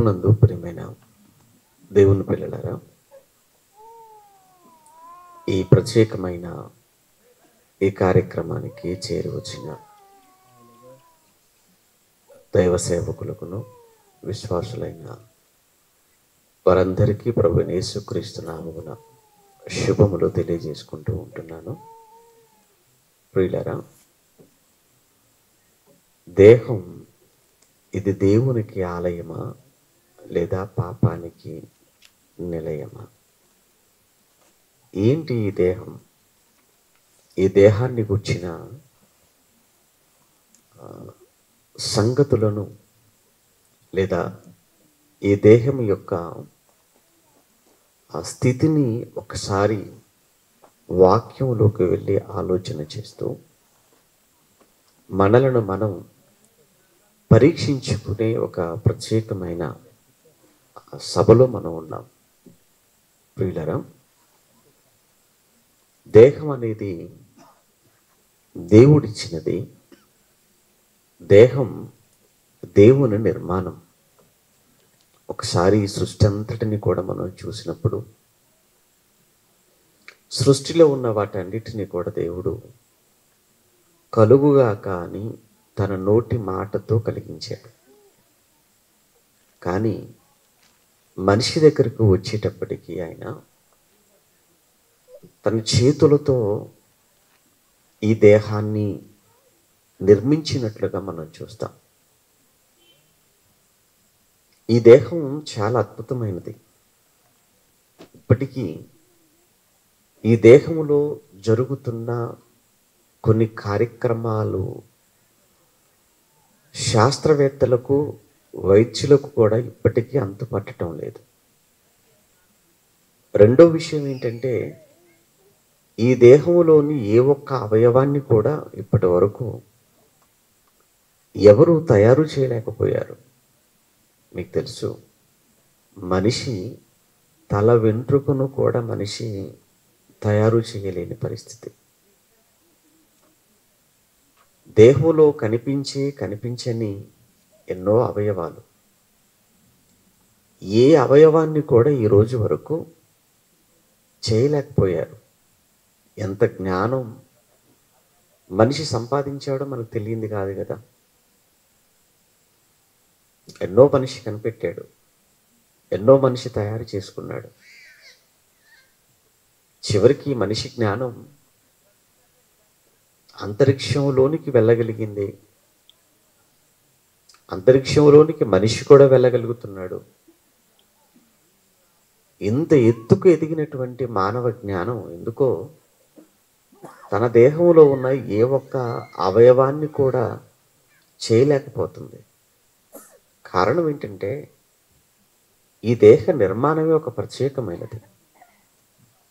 ప్రభునందు ప్రియమైన దేవుని పిల్లలారా, ఈ ప్రత్యేకమైన ఈ కార్యక్రమానికి చేరి వచ్చిన దైవ సేవకులకును విశ్వాసులైన వారందరికీ ప్రభు యేసుక్రీస్తు నామమున శుభములు తెలియజేసుకుంటూ ఉంటున్నాను. ప్రియులారా, దేహం ఇది దేవునికి ఆలయమా లేదా పాపానికి నిలయమా? ఏంటి ఈ దేహం? ఈ దేహాన్ని గుర్చిన సంగతులను లేదా ఈ దేహం యొక్క ఆ స్థితిని ఒకసారి వాక్యంలోకి వెళ్ళి ఆలోచన చేస్తూ మనలను మనం పరీక్షించుకునే ఒక ప్రత్యేకమైన సభలో మనం ఉన్నాం. ప్రియులారా, దేహం అనేది దేవుడిచ్చినది. దేహం దేవుని నిర్మాణం. ఒకసారి సృష్టి అంతటిని కూడా మనం చూసినప్పుడు సృష్టిలో ఉన్న వాటన్నిటిని కూడా దేవుడు కలుగుగాక అని తన నోటి మాటతో కలిగించాడు. కానీ మనిషి దగ్గరకు వచ్చేటప్పటికి ఆయన తన చేతులతో ఈ దేహాన్ని నిర్మించినట్లుగా మనం చూస్తాం. ఈ దేహం చాలా అద్భుతమైనది. ఇప్పటికీ ఈ దేహంలో జరుగుతున్న కొన్ని కార్యక్రమాలు శాస్త్రవేత్తలకు, వైద్యులకు కూడా ఇప్పటికీ అంతుపట్టడం లేదు. రెండో విషయం ఏంటంటే, ఈ దేహంలోని ఏ ఒక్క అవయవాన్ని కూడా ఇప్పటి వరకు ఎవరు తయారు చేయలేకపోయారు. మీకు తెలుసు, మనిషి తల వెంట్రుకను కూడా మనిషి తయారు చేయలేని పరిస్థితి. దేహంలో కనిపించని ఎన్నో అవయవాలు, ఏ అవయవాన్ని కూడా ఈ రోజు వరకు చేయలేకపోయారు. ఎంత జ్ఞానం మనిషి సంపాదించాడో మనకు తెలియంది కాదు కదా. ఎన్నో మనిషి కనిపెట్టాడు, ఎన్నో మనిషి తయారు చేసుకున్నాడు. చివరికి మనిషి జ్ఞానం అంతరిక్షంలోనికి వెళ్ళగలిగింది. అంతరిక్షంలోనికి మనిషి కూడా వెళ్ళగలుగుతున్నాడు. ఇంత ఎత్తుకు ఎదిగినటువంటి మానవ జ్ఞానం ఎందుకో తన దేహంలో ఉన్న ఏ ఒక్క అవయవాన్ని కూడా చేయలేకపోతుంది. కారణం ఏంటంటే, ఈ దేహ నిర్మాణమే ఒక ప్రత్యేకమైనది.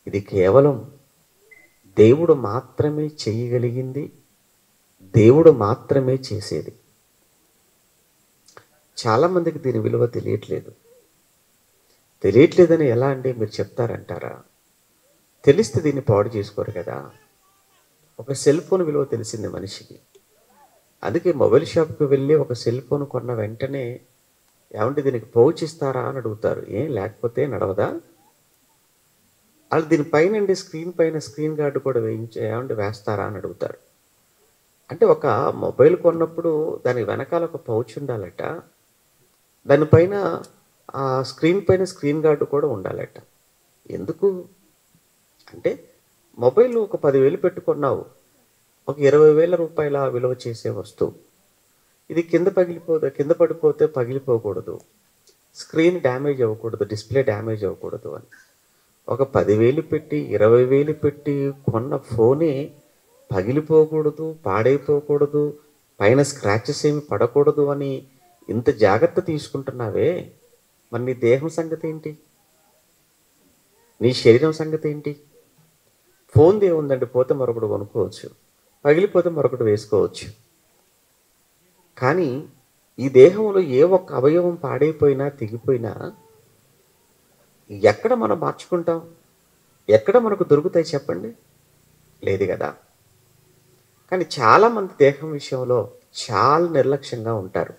ఇది కేవలం దేవుడు మాత్రమే చేయగలిగింది, దేవుడు మాత్రమే చేసేది. చాలామందికి దీని విలువ తెలియట్లేదని ఎలా అంటే మీరు చెప్తారంటారా? తెలిస్తే దీన్ని పాడు చేసుకోరు కదా. ఒక సెల్ ఫోన్ విలువ తెలిసింది మనిషికి. అందుకే మొబైల్ షాప్కి వెళ్ళి ఒక సెల్ ఫోన్ కొన్న వెంటనే, ఏమంటే దీనికి పౌచ్ ఇస్తారా అని అడుగుతారు. ఏం లేకపోతే నడవదా? వాళ్ళు దీనిపైన స్క్రీన్ పైన స్క్రీన్ గార్డు కూడా ఏమంటే వేస్తారా అని అడుగుతారు. అంటే ఒక మొబైల్ కొన్నప్పుడు దాని వెనకాల ఒక పౌచ్ ఉండాలట, దానిపైన ఆ స్క్రీన్ పైన స్క్రీన్ గార్డు కూడా ఉండాలట. ఎందుకు అంటే, మొబైల్ ఒక 10,000 పెట్టుకున్నావు, ఒక 20,000 రూపాయల విలువ చేసే వస్తువు. ఇది కింద పడిపోతే పగిలిపోకూడదు, స్క్రీన్ డ్యామేజ్ అవ్వకూడదు, డిస్ప్లే డ్యామేజ్ అవ్వకూడదు అని ఒక 10,000 పెట్టి 20,000 పెట్టి కొన్న ఫోనే పగిలిపోకూడదు, పాడైపోకూడదు, పైన స్క్రాచెస్ ఏమి పడకూడదు అని ఇంత జాగ్రత్త తీసుకుంటున్నావే, మరి నీ దేహం సంగతి ఏంటి? నీ శరీరం సంగతి ఏంటి? ఫోన్ ఏముందండి, పోతే మరొకటి కొనుక్కోవచ్చు, పగిలిపోతే మరొకటి వేసుకోవచ్చు. కానీ ఈ దేహంలో ఏ ఒక్క అవయవం పాడైపోయినా, తెగిపోయినా ఎక్కడ మనం మార్చుకుంటాం? ఎక్కడ మనకు దొరుకుతాయి చెప్పండి? లేదు కదా. కానీ చాలామంది దేహం విషయంలో చాలా నిర్లక్ష్యంగా ఉంటారు.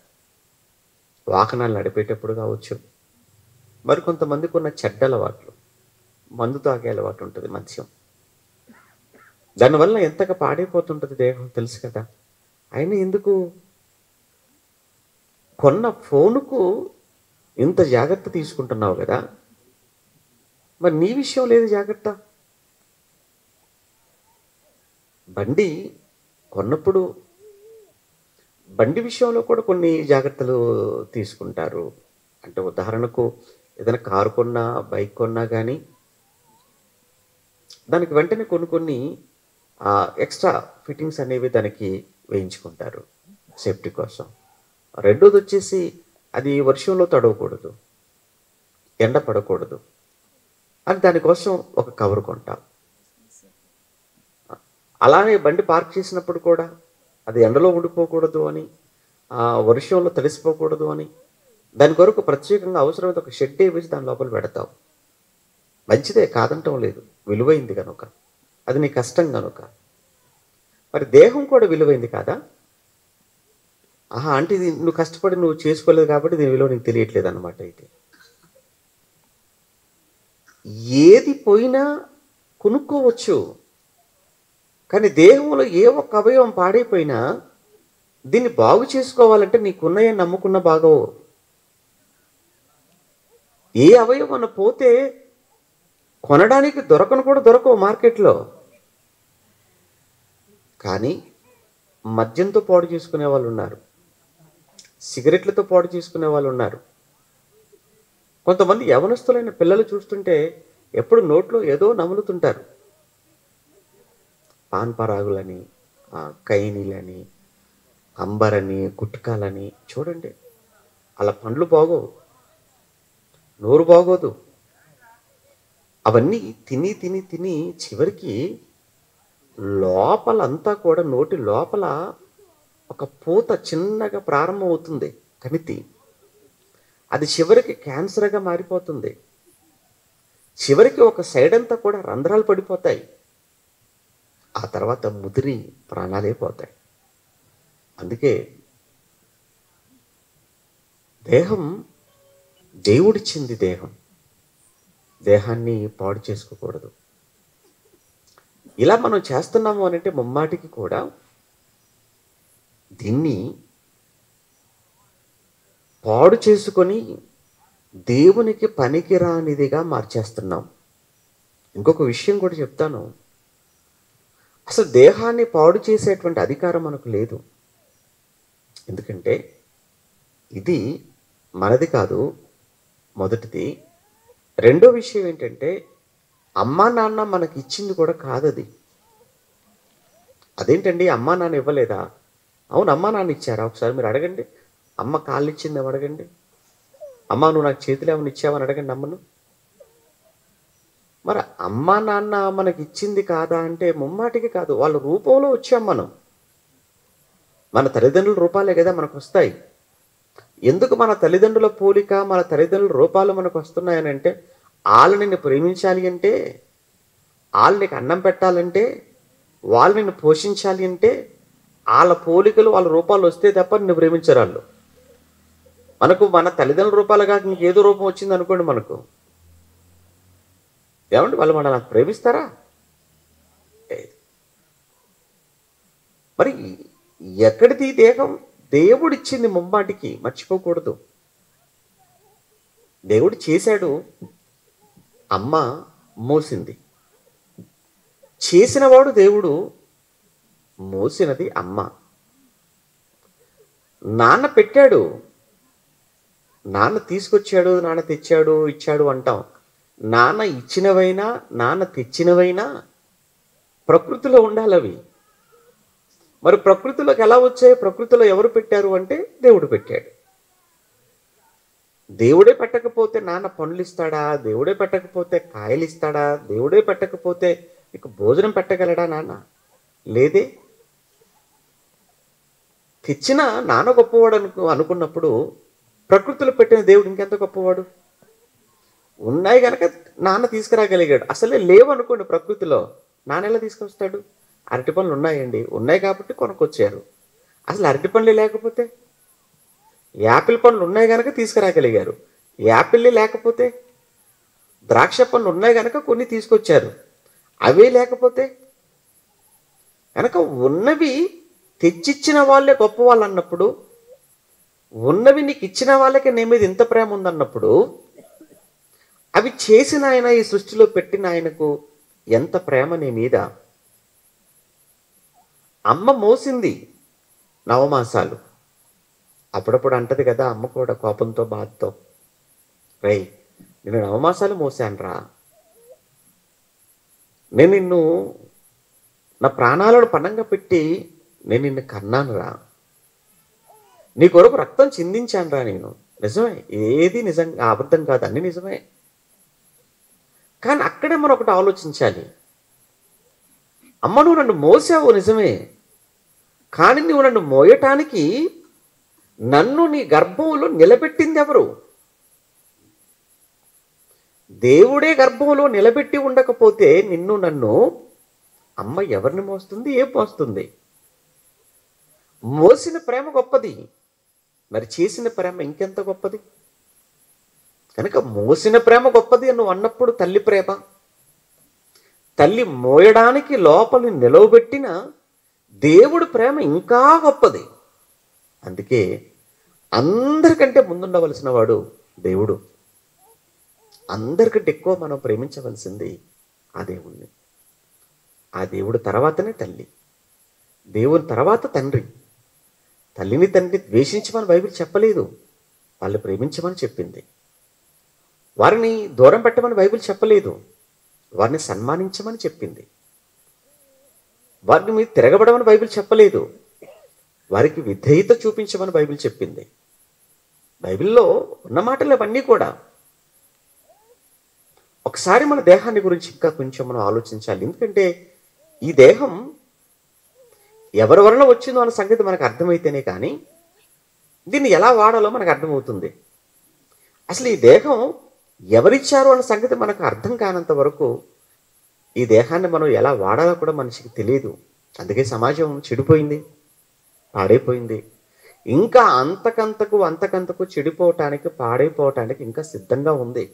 వాహనాలు నడిపేటప్పుడు కావచ్చు. మరికొంతమందికి ఉన్న చెడ్డ అలవాట్లు, మందు తాగే అలవాటు ఉంటుంది, మద్యం. దానివల్ల ఎంతగా పాడైపోతుంటుంది దేహం తెలుసు కదా. అయినా ఎందుకు కొన్న ఫోనుకు ఇంత జాగ్రత్త తీసుకుంటున్నావు కదా, మరి నీ విషయం లేదు జాగ్రత్త. బండి కొన్నప్పుడు బండి విషయంలో కూడా కొన్ని జాగ్రత్తలు తీసుకుంటారు. అంటే ఉదాహరణకు ఏదైనా కారు కొన్నా, బైక్ కొన్నా కానీ దానికి వెంటనే కొన్ని ఎక్స్ట్రా ఫిట్టింగ్స్ అనేవి దానికి వేయించుకుంటారు సేఫ్టీ కోసం. రెండోది వచ్చేసి అది వర్షంలో తడవకూడదు, ఎండ పడకూడదు అని దానికోసం ఒక కవర్ కొంటాం. అలానే బండి పార్క్ చేసినప్పుడు కూడా అది ఎండలో ఉండిపోకూడదు అని, వర్షంలో తడిసిపోకూడదు అని దాని కొరకు ప్రత్యేకంగా అవసరమైతే ఒక షెడ్ వేసి దాని లోపల పెడతాం. మంచిదే, కాదంటం లేదు, విలువైంది కనుక, అది నీ కష్టం కనుక. మరి దేహం కూడా విలువైంది కాదా? అంటే ఇది నువ్వు కష్టపడి నువ్వు చేసుకోలేదు కాబట్టి దీని విలువ నీకు తెలియట్లేదు అనమాట. అయితే ఏది పోయినా కొనుక్కోవచ్చు, కానీ దేహంలో ఏ ఒక్క అవయవం పాడైపోయినా దీన్ని బాగు చేసుకోవాలంటే నీకున్నాయని నమ్ముకున్న బాగవు. ఏ అవయవం పోతే కొనడానికి దొరకవు మార్కెట్లో. కానీ మద్యంతో పాడు చేసుకునే వాళ్ళు ఉన్నారు, సిగరెట్లతో పాడు చేసుకునే వాళ్ళు ఉన్నారు. కొంతమంది యవనస్తులైన పిల్లలు చూస్తుంటే ఎప్పుడు నోట్లో ఏదో నములుతుంటారు. పాన్ పరాగులని, కైనీలని, అంబరని, గుట్కాలని. చూడండి, అలా పండ్లు బాగోవు, నోరు బాగోదు. అవన్నీ తిని తిని తిని చివరికి లోపలంతా కూడా, నోటి లోపల ఒక పూత చిన్నగా ప్రారంభం అవుతుంది, కణితి. అది చివరికి క్యాన్సర్గా మారిపోతుంది. చివరికి ఒక సైడ్ అంతా కూడా రంధ్రాలు పడిపోతాయి. ఆ తర్వాత ముదిరి ప్రాణాలే పోతాయి. అందుకే దేహం దేవుడిచ్చింది, దేహాన్ని పాడు చేసుకోకూడదు. ఇలా మనం చేస్తున్నాము అనంటే ముమ్మాటికి కూడా దీన్ని పాడు చేసుకొని దేవునికి పనికిరానిదిగా మార్చేస్తున్నాం. ఇంకొక విషయం కూడా చెప్తాను. అసలు దేహాన్ని పాడు చేసేటువంటి అధికారం మనకు లేదు. ఎందుకంటే ఇది మనది కాదు, మొదటిది. రెండో విషయం ఏంటంటే అమ్మా నాన్న మనకి ఇచ్చింది కూడా కాదది. అదేంటండి అమ్మా నాన్న ఇవ్వలేదా? అవును, అమ్మా నాన్న ఇచ్చారా? ఒకసారి మీరు అడగండి. అమ్మ కాళ్ళు ఇచ్చిందేమో అడగండి. అమ్మ నువ్వు నాకు చేతులు ఏమైనా ఇచ్చావని అడగండి అమ్మను. మరి అమ్మా నాన్న మనకి ఇచ్చింది కాదా అంటే ముమ్మాటికి కాదు. వాళ్ళ రూపంలో వచ్చాం మనం. మన తల్లిదండ్రుల రూపాలే కదా మనకు వస్తాయి. ఎందుకు మన తల్లిదండ్రుల పోలిక, మన తల్లిదండ్రుల రూపాలు మనకు వస్తున్నాయని అంటే, వాళ్ళు నిన్ను ప్రేమించాలి అంటే, వాళ్ళు నీకు అన్నం పెట్టాలంటే, వాళ్ళు నిన్ను పోషించాలి అంటే వాళ్ళ పోలికలు, వాళ్ళ రూపాలు వస్తే తప్ప నిన్ను ప్రేమించరు వాళ్ళు. మనకు మన తల్లిదండ్రుల రూపాలు కాక ఇంకేదో రూపం వచ్చింది అనుకోండి మనకు, ఏమండి వాళ్ళు మన నాకు ప్రేమిస్తారా? మరి ఎక్కడిది దేహం? దేవుడిచ్చింది ముమ్మాటికి, మర్చిపోకూడదు. దేవుడు చేశాడు, అమ్మ మోసింది. చేసినవాడు దేవుడు, మోసినది అమ్మ. నాన్న పెట్టాడు, నాన్న తీసుకొచ్చాడు, నాన్న తెచ్చాడు, ఇచ్చాడు అంటాం. నాన్న ఇచ్చినవైనా నాన్న తెచ్చినవైనా ప్రకృతిలో ఉండాలి అవి. మరి ప్రకృతిలోకి ఎలా వచ్చాయి? ప్రకృతిలో ఎవరు పెట్టారు అంటే దేవుడు పెట్టాడు. దేవుడే పెట్టకపోతే నాన్న పండ్లు ఇస్తాడా? దేవుడే పెట్టకపోతే కాయలు ఇస్తాడా? దేవుడే పెట్టకపోతే నీకు భోజనం పెట్టగలడా నాన్న? లేదే. తెచ్చిన నాన్న గొప్పవాడు అనుకున్నప్పుడు ప్రకృతిలో పెట్టిన దేవుడు ఇంకెంత గొప్పవాడు? ఉన్నాయి కనుక నాన్న తీసుకురాగలిగాడు. అసలే లేవు అనుకోండి ప్రకృతిలో, నాన్న ఎలా తీసుకొస్తాడు? అరటి పనులు ఉన్నాయండి, ఉన్నాయి కాబట్టి కొనుక్కొచ్చారు. అసలు అరటి పనులు లేకపోతే యాపిల్ పండ్లు ఉన్నాయి కనుక తీసుకురాగలిగారు. యాపిల్ లేకపోతే, ద్రాక్ష పండ్లు ఉన్నాయి కనుక కొన్ని తీసుకొచ్చారు. అవే లేకపోతే కనుక ఉన్నవి తెచ్చిచ్చిన వాళ్ళే గొప్ప వాళ్ళు అన్నప్పుడు, ఉన్నవి నీకు ఇచ్చిన వాళ్ళకి నీ మీద ఇంత ప్రేమ ఉందన్నప్పుడు, అవి చేసిన ఆయన, ఈ సృష్టిలో పెట్టిన ఆయనకు ఎంత ప్రేమ నీ మీద. అమ్మ మోసింది నవమాసాలు. అప్పుడప్పుడు అంటది కదా అమ్మ కూడా కోపంతో, బాధతో, రేయ్ నేను నవమాసాలు మోసానురా, నేను నిన్ను నా ప్రాణాలను పణంగా పెట్టి నేను నిన్ను కన్నానురా, నీ కొరకు రక్తం చిందించానురా నేను. నిజమే, ఏది నిజంగా అబద్ధం కాదు, అన్ని నిజమే. కానీ అక్కడే మనం ఒకటి ఆలోచించాలి. అమ్మ నువ్వు నన్ను మోసావు నిజమే, కానీ నువ్వు నన్ను మోయటానికి నన్ను నీ గర్భంలో నిలబెట్టింది ఎవరు? దేవుడే గర్భంలో నిలబెట్టి ఉండకపోతే నిన్ను నన్ను అమ్మ ఎవరిని మోస్తుంది, ఏం మోస్తుంది? మోసిన ప్రేమ గొప్పది, మరి చేసిన ప్రేమ ఇంకెంత గొప్పది. కనుక మోసిన ప్రేమ గొప్పది అని నువ్వు అన్నప్పుడు తల్లి ప్రేమ, తల్లి మోయడానికి లోపలి నిలవబెట్టిన దేవుడి ప్రేమ ఇంకా గొప్పది. అందుకే అందరికంటే ముందుండవలసిన వాడు దేవుడు. అందరికంటే ఎక్కువ మనం ప్రేమించవలసింది ఆ దేవుణ్ణి. ఆ దేవుడు తర్వాతనే తల్లి, దేవుని తర్వాత తండ్రి. తల్లిని తండ్రిని ద్వేషించమని బైబిల్ చెప్పలేదు, వాళ్ళు ప్రేమించమని చెప్పింది. వారిని దూరం పెట్టమని బైబిల్ చెప్పలేదు, వారిని సన్మానించమని చెప్పింది. వారిని మీరు తిరగబడమని బైబిల్ చెప్పలేదు, వారికి విధేయత చూపించమని బైబిల్ చెప్పింది. బైబిల్లో ఉన్న మాటలు అవన్నీ కూడా. ఒకసారి మన దేహాన్ని గురించి ఇంకా కొంచెం మనం ఆలోచించాలి. ఎందుకంటే ఈ దేహం ఎవరి వలన వచ్చిందో అన్న సంగతి మనకు అర్థమైతేనే కానీ దీన్ని ఎలా వాడాలో మనకు అర్థమవుతుంది. అసలు ఈ దేహం ఎవరిచ్చారు అన్న సంగతి మనకు అర్థం కానంత వరకు ఈ దేహాన్ని మనం ఎలా వాడాలో కూడా మనిషికి తెలియదు. అందుకే సమాజం చెడిపోయింది, పాడైపోయింది. ఇంకా అంతకంతకు చెడిపోవటానికి, పాడైపోవటానికి ఇంకా సిద్ధంగా ఉంది.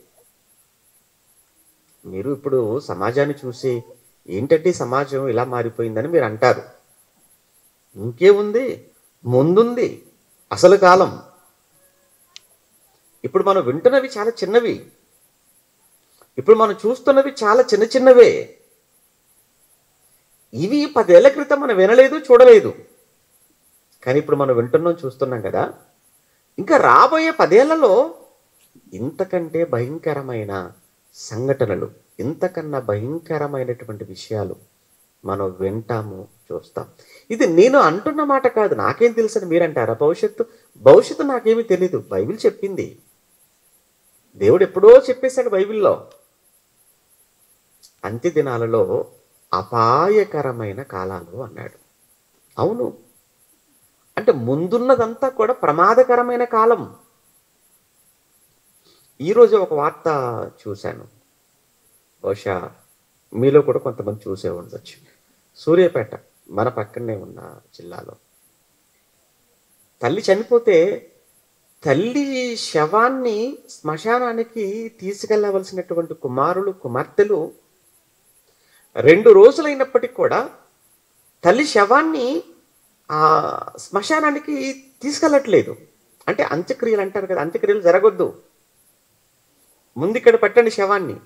మీరు ఇప్పుడు సమాజాన్ని చూసి ఏంటంటే సమాజం ఇలా మారిపోయిందని మీరు అంటారు. ఇంకేముంది, ముందుంది అసలు కాలం. ఇప్పుడు మనం వింటున్నవి చాలా చిన్నవి, ఇప్పుడు మనం చూస్తున్నవి చాలా చిన్నవే. ఇవి 10 ఏళ్ల క్రితం మనం వినలేదు, చూడలేదు. కానీ ఇప్పుడు మనం వింటున్నాం, చూస్తున్నాం కదా. ఇంకా రాబోయే 10 ఏళ్లలో ఇంతకంటే భయంకరమైన సంఘటనలు, ఇంతకన్నా భయంకరమైనటువంటి విషయాలు మనం వింటాము, చూస్తాం. ఇది నేను అంటున్న మాట కాదు, నాకేం తెలుసని మీరంటారా? భవిష్యత్తు నాకేమీ తెలీదు, బైబిల్ చెప్పింది. దేవుడు ఎప్పుడో చెప్పేశాడు బైబిల్లో. అంత్య దినాలలో అపాయకరమైన కాలాలు అన్నాడు. అవును, అంటే ముందున్నదంతా కూడా ప్రమాదకరమైన కాలం. ఈరోజు ఒక వార్త చూశాను, బహుశా మీలో కూడా కొంతమంది చూసే ఉండొచ్చు. సూర్యాపేట మన పక్కనే ఉన్న జిల్లాలో తల్లి చనిపోతే తల్లి శవాన్ని శ్మశానానికి తీసుకెళ్లవలసినటువంటి కుమారులు, కుమార్తెలు 2 రోజులైనప్పటికీ కూడా తల్లి శవాన్ని ఆ శ్మశానానికి తీసుకెళ్ళట్లేదు. అంటే అంత్యక్రియలు అంటారు కదా, అంత్యక్రియలు జరగొద్దు, ముందు ఇక్కడ పెట్టండి శవాన్ని.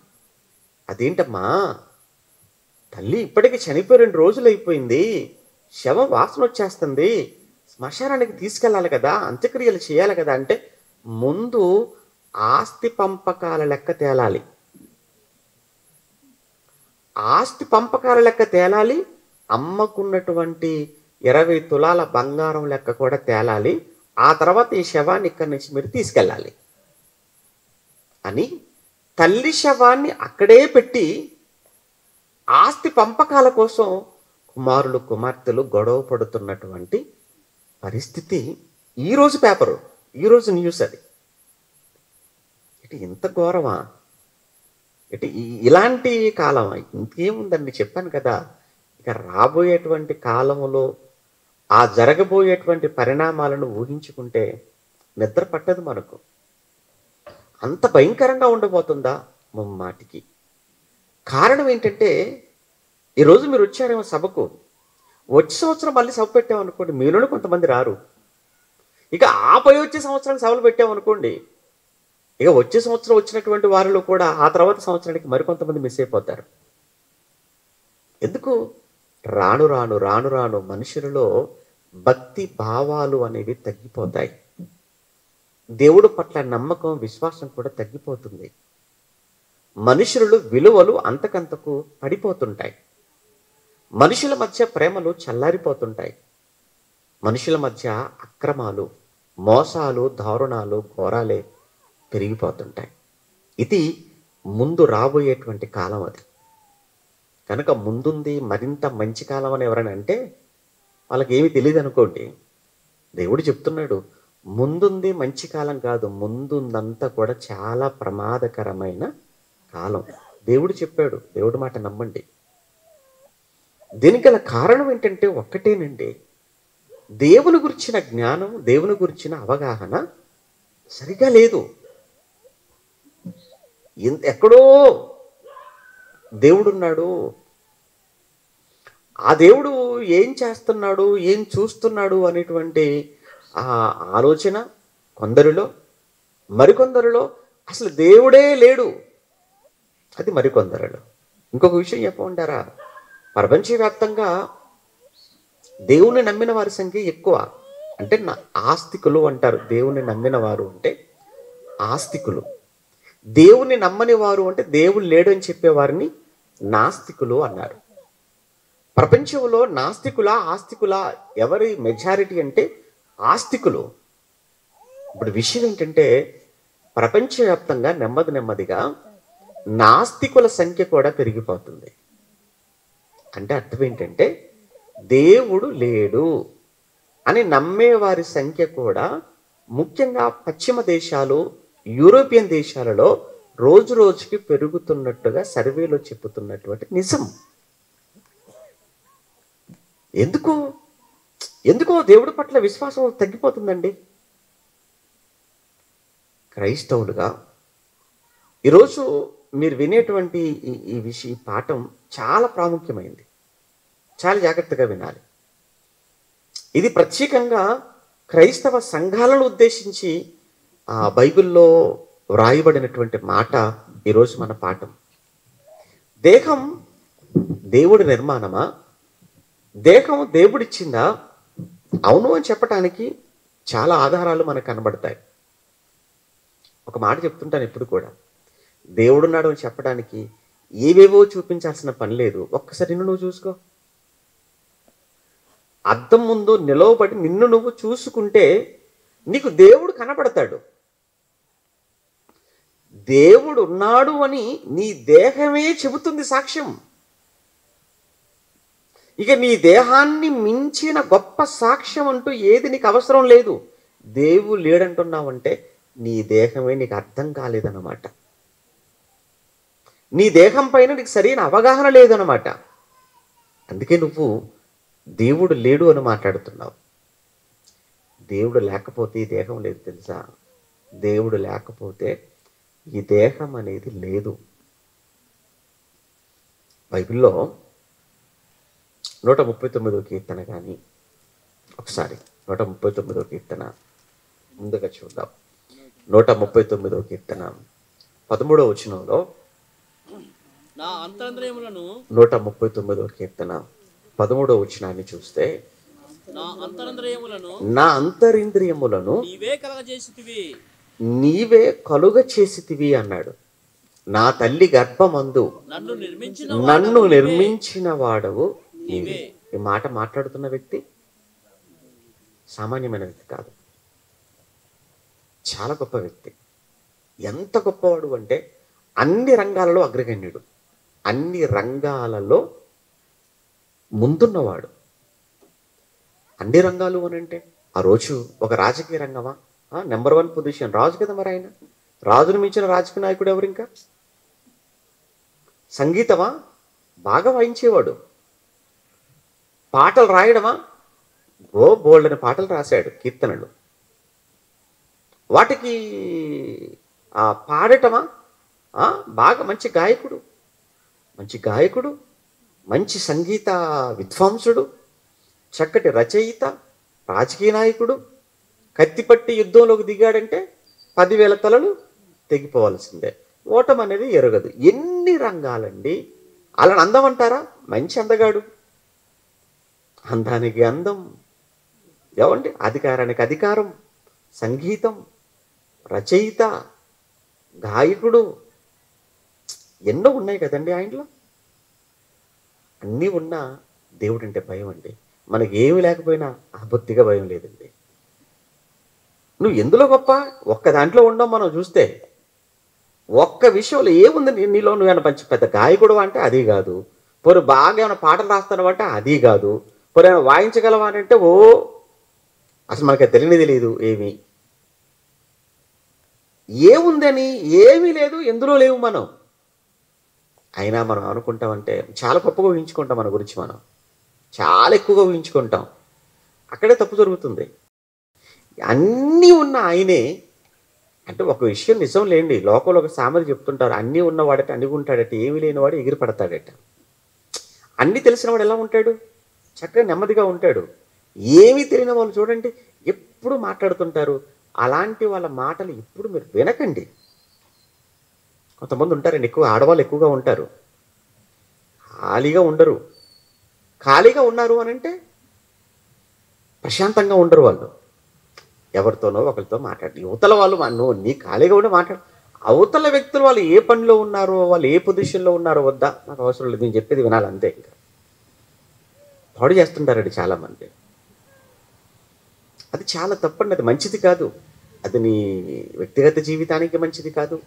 అదేంటమ్మా, తల్లి ఇప్పటికీ చనిపోయి 2 రోజులు అయిపోయింది, శవం వాసన వచ్చేస్తుంది, శ్మశానానికి తీసుకెళ్ళాలి కదా, అంత్యక్రియలు చేయాలి కదా. అంటే ముందు ఆస్తి పంపకాల లెక్క తేలాలి, ఆస్తి పంపకాల లెక్క తేలాలి, అమ్మకున్నటువంటి 20 తులాల బంగారం లెక్క కూడా తేలాలి. ఆ తర్వాత ఈ శవాన్ని ఇక్కడి నుంచి మీరు తీసుకెళ్ళాలి అని తల్లి శవాన్ని అక్కడే పెట్టి ఆస్తి పంపకాల కోసం కుమారులు, కుమార్తెలు గొడవ పడుతున్నటువంటి పరిస్థితి ఈరోజు పేపరు, ఈరోజు న్యూస్. అది ఇటు ఇంత ఘోరమా? ఇటు ఇలాంటి కాలమా? ఇంకేముందండి, చెప్పాను కదా. ఇక రాబోయేటువంటి కాలములో ఆ జరగబోయేటువంటి పరిణామాలను ఊహించుకుంటే నిద్ర పట్టదు మనకు. అంత భయంకరంగా ఉండబోతుందా ముమ్మాటికి. కారణం ఏంటంటే, ఈరోజు మీరు వచ్చారేమో సభకు, వచ్చే సంవత్సరం మళ్ళీ సభ పెట్టామనుకోండి, మీలోనే కొంతమంది రారు. ఇక ఆపై వచ్చే సంవత్సరానికి సభలు పెట్టామనుకోండి, ఇక వచ్చే సంవత్సరం వచ్చినటువంటి వారిలో కూడా ఆ తర్వాత సంవత్సరానికి మరికొంతమంది మిస్ అయిపోతారు. ఎందుకు? రాను రాను రాను రాను మనుషులలో భక్తి భావాలు అనేవి తగ్గిపోతాయి. దేవుడు పట్ల నమ్మకం, విశ్వాసం కూడా తగ్గిపోతుంది. మనుషులు విలువలు అంతకంతకు పడిపోతుంటాయి. మనుషుల మధ్య ప్రేమలు చల్లారిపోతుంటాయి. మనుషుల మధ్య అక్రమాలు, మోసాలు, దారుణాలు, ఘోరాలే పెరిగిపోతుంటాయి. ఇది ముందు రాబోయేటువంటి కాలం. అది కనుక ముందుంది మరింత మంచి కాలం అని ఎవరైనా అంటే వాళ్ళకి ఏమీ తెలియదు అనుకోండి. దేవుడు చెప్తున్నాడు, ముందుంది మంచి కాలం కాదు, ముందుందంతా కూడా చాలా ప్రమాదకరమైన కాలం. దేవుడు చెప్పాడు, దేవుడి మాట నమ్మండి. దీనికి గల కారణం ఏంటంటే ఒక్కటేనండి, దేవుని గురించిన జ్ఞానం, దేవుని గురించిన అవగాహన సరిగా లేదు. ఎక్కడో దేవుడున్నాడు, ఆ దేవుడు ఏం చేస్తున్నాడు, ఏం చూస్తున్నాడు అనేటువంటి ఆ ఆలోచన కొందరిలో, మరికొందరిలో అసలు దేవుడే లేడు, అది మరికొందరిలో. ఇంకొక విషయం చెప్పమంటారా, ప్రపంచవ్యాప్తంగా దేవుని నమ్మిన వారి సంఖ్య ఎక్కువ. అంటే ఆస్తికులు అంటారు. దేవుని నమ్మిన వారు అంటే ఆస్తికులు. దేవుని నమ్మని వారు అంటే దేవుడు లేడు అని చెప్పేవారిని నాస్తికులు అన్నారు. ప్రపంచంలో నాస్తికుల, ఆస్తికుల ఎవరి మెజారిటీ అంటే ఆస్తికులు. ఇప్పుడు విషయం ఏంటంటే, ప్రపంచవ్యాప్తంగా నెమ్మదిగా నాస్తికుల సంఖ్య కూడా పెరిగిపోతుంది. అంటే అర్థం ఏంటంటే, దేవుడు లేడు అని నమ్మేవారి సంఖ్య కూడా ముఖ్యంగా పశ్చిమ దేశాలు, యూరోపియన్ దేశాలలో రోజు రోజుకి పెరుగుతున్నట్టుగా సర్వేలో చెప్పుతున్నటువంటి నిజం. ఎందుకో దేవుడి పట్ల విశ్వాసం తగ్గిపోతుందండి. క్రైస్తవులుగా ఈరోజు మీరు వినేటువంటి ఈ పాఠం చాలా ప్రాముఖ్యమైంది. చాలా జాగ్రత్తగా వినాలి. ఇది ప్రత్యేకంగా క్రైస్తవ సంఘాలను ఉద్దేశించి బైబిల్లో వ్రాయబడినటువంటి మాట ఈరోజు మన పాఠం. దేహం దేవుడి నిర్మాణమా? దేహం దేవుడిచ్చిందా? అవును అని చెప్పటానికి చాలా ఆధారాలు మనకు కనబడతాయి. ఒక మాట చెప్తుంటాను ఎప్పుడు కూడా, దేవుడున్నాడు అని చెప్పడానికి ఏవేవో చూపించాల్సిన పని లేదు. ఒక్కసారి నువ్వు చూసుకో. అద్దం ముందు నిలవబడి నిన్ను నువ్వు చూసుకుంటే నీకు దేవుడు కనబడతాడు. దేవుడు ఉన్నాడు అని నీ దేహమే చెబుతుంది సాక్ష్యం. ఇక నీ దేహాన్ని మించిన గొప్ప సాక్ష్యం అంటూ ఏది నీకు అవసరం లేదు. దేవుడు లేడంటున్నావంటే నీ దేహమే నీకు అర్థం కాలేదన్నమాట. నీ దేహం పైన నీకు సరైన అవగాహన లేదన్నమాట. అందుకే నువ్వు దేవుడు లేడు అని మాట్లాడుతున్నావు. దేవుడు లేకపోతే ఈ దేహం లేదు తెలుసా? దేవుడు లేకపోతే ఈ దేహం అనేది లేదు. బైబిల్లో 139వ కీర్తన కానీ ఒకసారి 139వ కీర్తన ముందుగా చూద్దాం. 139వ కీర్తన 13వ వచనంలో 139వ కీర్తన 13వ వచనాన్ని చూస్తే, నా అంతరింద్రియములను నీవే కలుగ చేసితివి అన్నాడు. నా తల్లి గర్భమందు నన్ను నిర్మించిన వాడవు నీవే. ఈ మాట మాట్లాడుతున్న వ్యక్తి సామాన్యమైన వ్యక్తి కాదు, చాలా గొప్ప వ్యక్తి. ఎంత గొప్పవాడు అంటే అన్ని రంగాలలో అగ్రగణ్యుడు, అన్ని రంగాలలో ముందున్నవాడు. అన్ని రంగాలు అని అంటే ఆ రోజు ఒక రాజకీయ రంగమా? నెంబర్ 1 పొజిషన్ రాజు కదా. మరి ఆయన రాజును మించిన రాజకీయ నాయకుడు ఎవరు? ఇంకా సంగీతమా? బాగా వాయించేవాడు. పాటలు రాయడమా? బోల్డని పాటలు రాశాడు, కీర్తనలు. వాటికి పాడటమా? బాగా మంచి గాయకుడు, మంచి సంగీత విద్వాంసుడు, చక్కటి రచయిత, రాజకీయ నాయకుడు కత్తిపట్టి యుద్ధంలోకి దిగాడంటే 10,000 తలలు తెగిపోవాల్సిందే. ఓటం అనేది ఎరగదు. ఎన్ని రంగాలండి. అలా అందం అంటారా? మంచి అందగాడు, అందానికి అందం, ఏమండి, అధికారానికి అధికారం, సంగీతం, రచయిత, గాయకుడు, ఎన్నో ఉన్నాయి కదండి ఆయనలో. అన్నీ ఉన్నా దేవుడు అంటే భయం అండి. మనకి ఏమి లేకపోయినా బొత్తిగా భయం లేదండి. నువ్వు ఎందులో గొప్ప? ఒక్క దాంట్లో ఉండవు. మనం చూస్తే ఒక్క విషయంలో ఏముంది నీలో? నువ్వేమైనా మంచి పెద్ద గాయకుడు అంటే అది కాదు. పోరు బాగా ఏమైనా పాటలు రాస్తాను అంటే అది కాదు. పోరు ఏమైనా వాయించగలవా అంటే అసలు మనకి తెలియదు ఏమి. ఏముందని? ఏమీ లేదు, ఎందులో లేవు మనం. అయినా మనం అనుకుంటామంటే చాలా గొప్పగా ఊహించుకుంటాం. మన గురించి మనం చాలా ఎక్కువగా ఊహించుకుంటాం. అక్కడే తప్పు జరుగుతుంది. అన్నీ ఉన్న ఆయనే అంటే ఒక విషయం నిజం లేండి. లోకంలో ఒక సామెత చెప్తుంటారు, అన్నీ ఉన్నవాడట అణిగుంటాడట, ఏమీ లేనివాడు ఎగిరి పడతాడట. అన్నీ తెలిసినవాడు ఎలా ఉంటాడు? చక్కగా నెమ్మదిగా ఉంటాడు. ఏమీ తెలియని వాళ్ళు చూడండి ఎప్పుడు మాట్లాడుతుంటారు. అలాంటి వాళ్ళ మాటలు ఎప్పుడు మీరు వినకండి. కొంతమంది ఉంటారండి, ఎక్కువ ఆడవాళ్ళు ఎక్కువగా ఉంటారు, ఖాళీగా ఉండరు. ఖాళీగా ఉన్నారు అని అంటే ప్రశాంతంగా ఉండరు వాళ్ళు. ఎవరితోనో ఒకరితో మాట్లాడి యువతల వాళ్ళు నీ ఖాళీగా ఉండి అవతల వ్యక్తులు వాళ్ళు ఏ పనిలో ఉన్నారో, వాళ్ళు ఏ పొజిషన్లో ఉన్నారో వద్దా నాకు అవసరం లేదు, నేను చెప్పేది వినాలి అంతే. ఇంకా పాడు చేస్తుంటారండి చాలామంది. అది చాలా తప్పండి. అది మంచిది కాదు. అది నీ వ్యక్తిగత జీవితానికి మంచిది కాదు,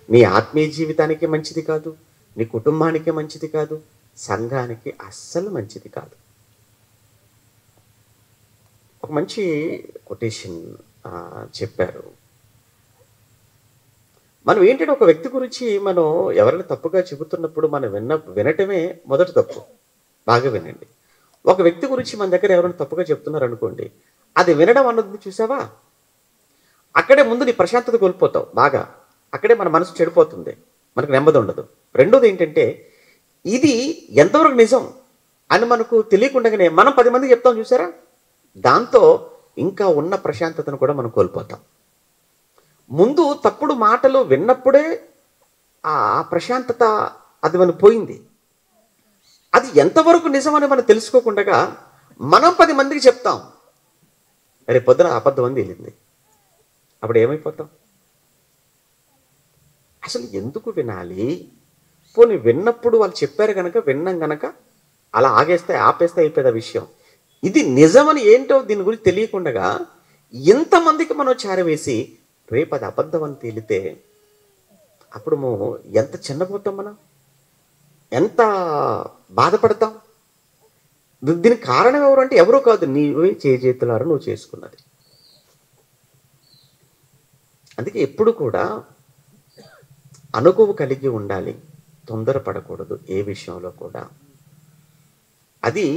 నీ ఆత్మీయ జీవితానికి మంచిది కాదు, నీ కుటుంబానికి మంచిది కాదు, సంఘానికి అస్సలు మంచిది కాదు. ఒక మంచి కొటేషన్ చెప్పారు. మనం ఏంటంటే ఒక వ్యక్తి గురించి మనం ఎవరైనా తప్పుగా చెబుతున్నప్పుడు మనం వినటమే మొదటి తప్పు. బాగా వినండి. ఒక వ్యక్తి గురించి మన దగ్గర ఎవరైనా తప్పుగా చెప్తున్నారు అనుకోండి, అది వినడం అన్నది చూసావా, అక్కడే ముందు నీ ప్రశాంతత కోల్పోతావు. బాగా అక్కడే మన మనసు చెడిపోతుంది, మనకు నెమ్మది ఉండదు. రెండోది ఏంటంటే ఇది ఎంతవరకు నిజం అని మనకు తెలియకుండానే మనం 10 మందికి చెప్తాం చూసారా, దాంతో ఇంకా ఉన్న ప్రశాంతతను కూడా మనం కోల్పోతాం. ముందు తప్పుడు మాటలు విన్నప్పుడే ఆ ప్రశాంతత అది మనకు పోయింది. అది ఎంతవరకు నిజమని మనం తెలుసుకోకుండా మనం 10 మందికి చెప్తాం. రేపు పొద్దున అబద్ధం అని తేలింది, అప్పుడు ఏమైపోతాం? అసలు ఎందుకు వినాలి? పోనీ విన్నప్పుడు వాళ్ళు చెప్పారు కనుక విన్నాం కనుక అలా ఆపేస్తే అయిపోయేది ఆ విషయం. ఇది నిజమని ఏంటో దీని గురించి తెలియకుండా ఇంతమందికి మనం చేరవేసి రేపు అది అబద్ధం అని తేలితే అప్పుడు ఎంత చిన్నపోతాం, మనం ఎంత బాధపడతాం. దీనికి కారణం ఎవరు అంటే ఎవరో కాదు, నీవే చేతులారా నువ్వు చేసుకున్నది. అందుకే ఎప్పుడు కూడా అనుకువ కలిగి ఉండాలి, తొందరపడకూడదు ఏ విషయంలో కూడా. అది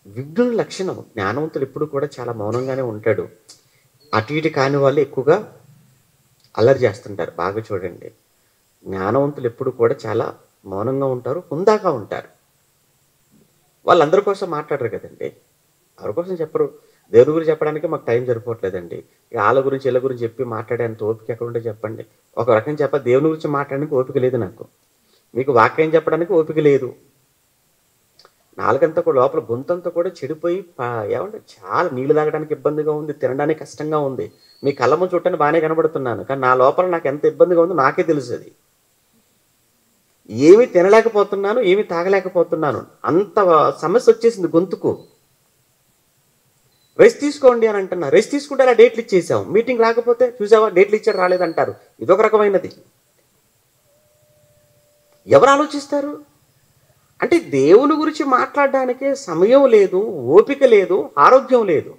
విఘ్నుల లక్షణం. జ్ఞానవంతులు ఎప్పుడు కూడా చాలా మౌనంగానే ఉంటాడు. అటు ఇటు కాని వాళ్ళు ఎక్కువగా అల్లరి చేస్తుంటారు. బాగా చూడండి, జ్ఞానవంతులు ఎప్పుడు కూడా చాలా మౌనంగా ఉంటారు, హుందాగా ఉంటారు. వాళ్ళందరి కోసం మాట్లాడరు కదండి, ఎవరి కోసం చెప్పరు. దేవుని గురించి చెప్పడానికి మాకు టైం సరిపోవట్లేదండి. వాళ్ళ గురించి వీళ్ళ గురించి చెప్పి మాట్లాడేంత ఓపిక ఎక్కడ ఉంటే చెప్పండి. ఒక రకం దేవుని గురించి మాట్లాడడానికి ఓపిక లేదు నాకు, మీకు వాక్యం చెప్పడానికి ఓపిక లేదు. నాలుగంతా కూడా లోపల గొంతంతా కూడా చెడిపోయి ఏమంటే చాలా నీళ్ళు తాగడానికి ఇబ్బందిగా ఉంది, తినడానికి కష్టంగా ఉంది. మీ కళ్ళము చూడటానికి బాగానే కనబడుతున్నాను, కానీ నా లోపల నాకు ఎంత ఇబ్బందిగా ఉందో నాకే తెలుసు. అది ఏమి తినలేకపోతున్నాను, ఏమి తాగలేకపోతున్నాను, అంత సమస్య వచ్చేసింది గొంతుకు. రెస్ట్ తీసుకోండి అని అంటున్నా, రెస్ట్ తీసుకుంటే అలా డేట్లు ఇచ్చేసాం. మీటింగ్ రాకపోతే చూసావా డేట్లు ఇచ్చాడు రాలేదంటారు. ఇదొక రకమైనది. ఎవరు ఆలోచిస్తారు? అంటే దేవుని గురించి మాట్లాడడానికే సమయం లేదు, ఓపిక లేదు, ఆరోగ్యం లేదు.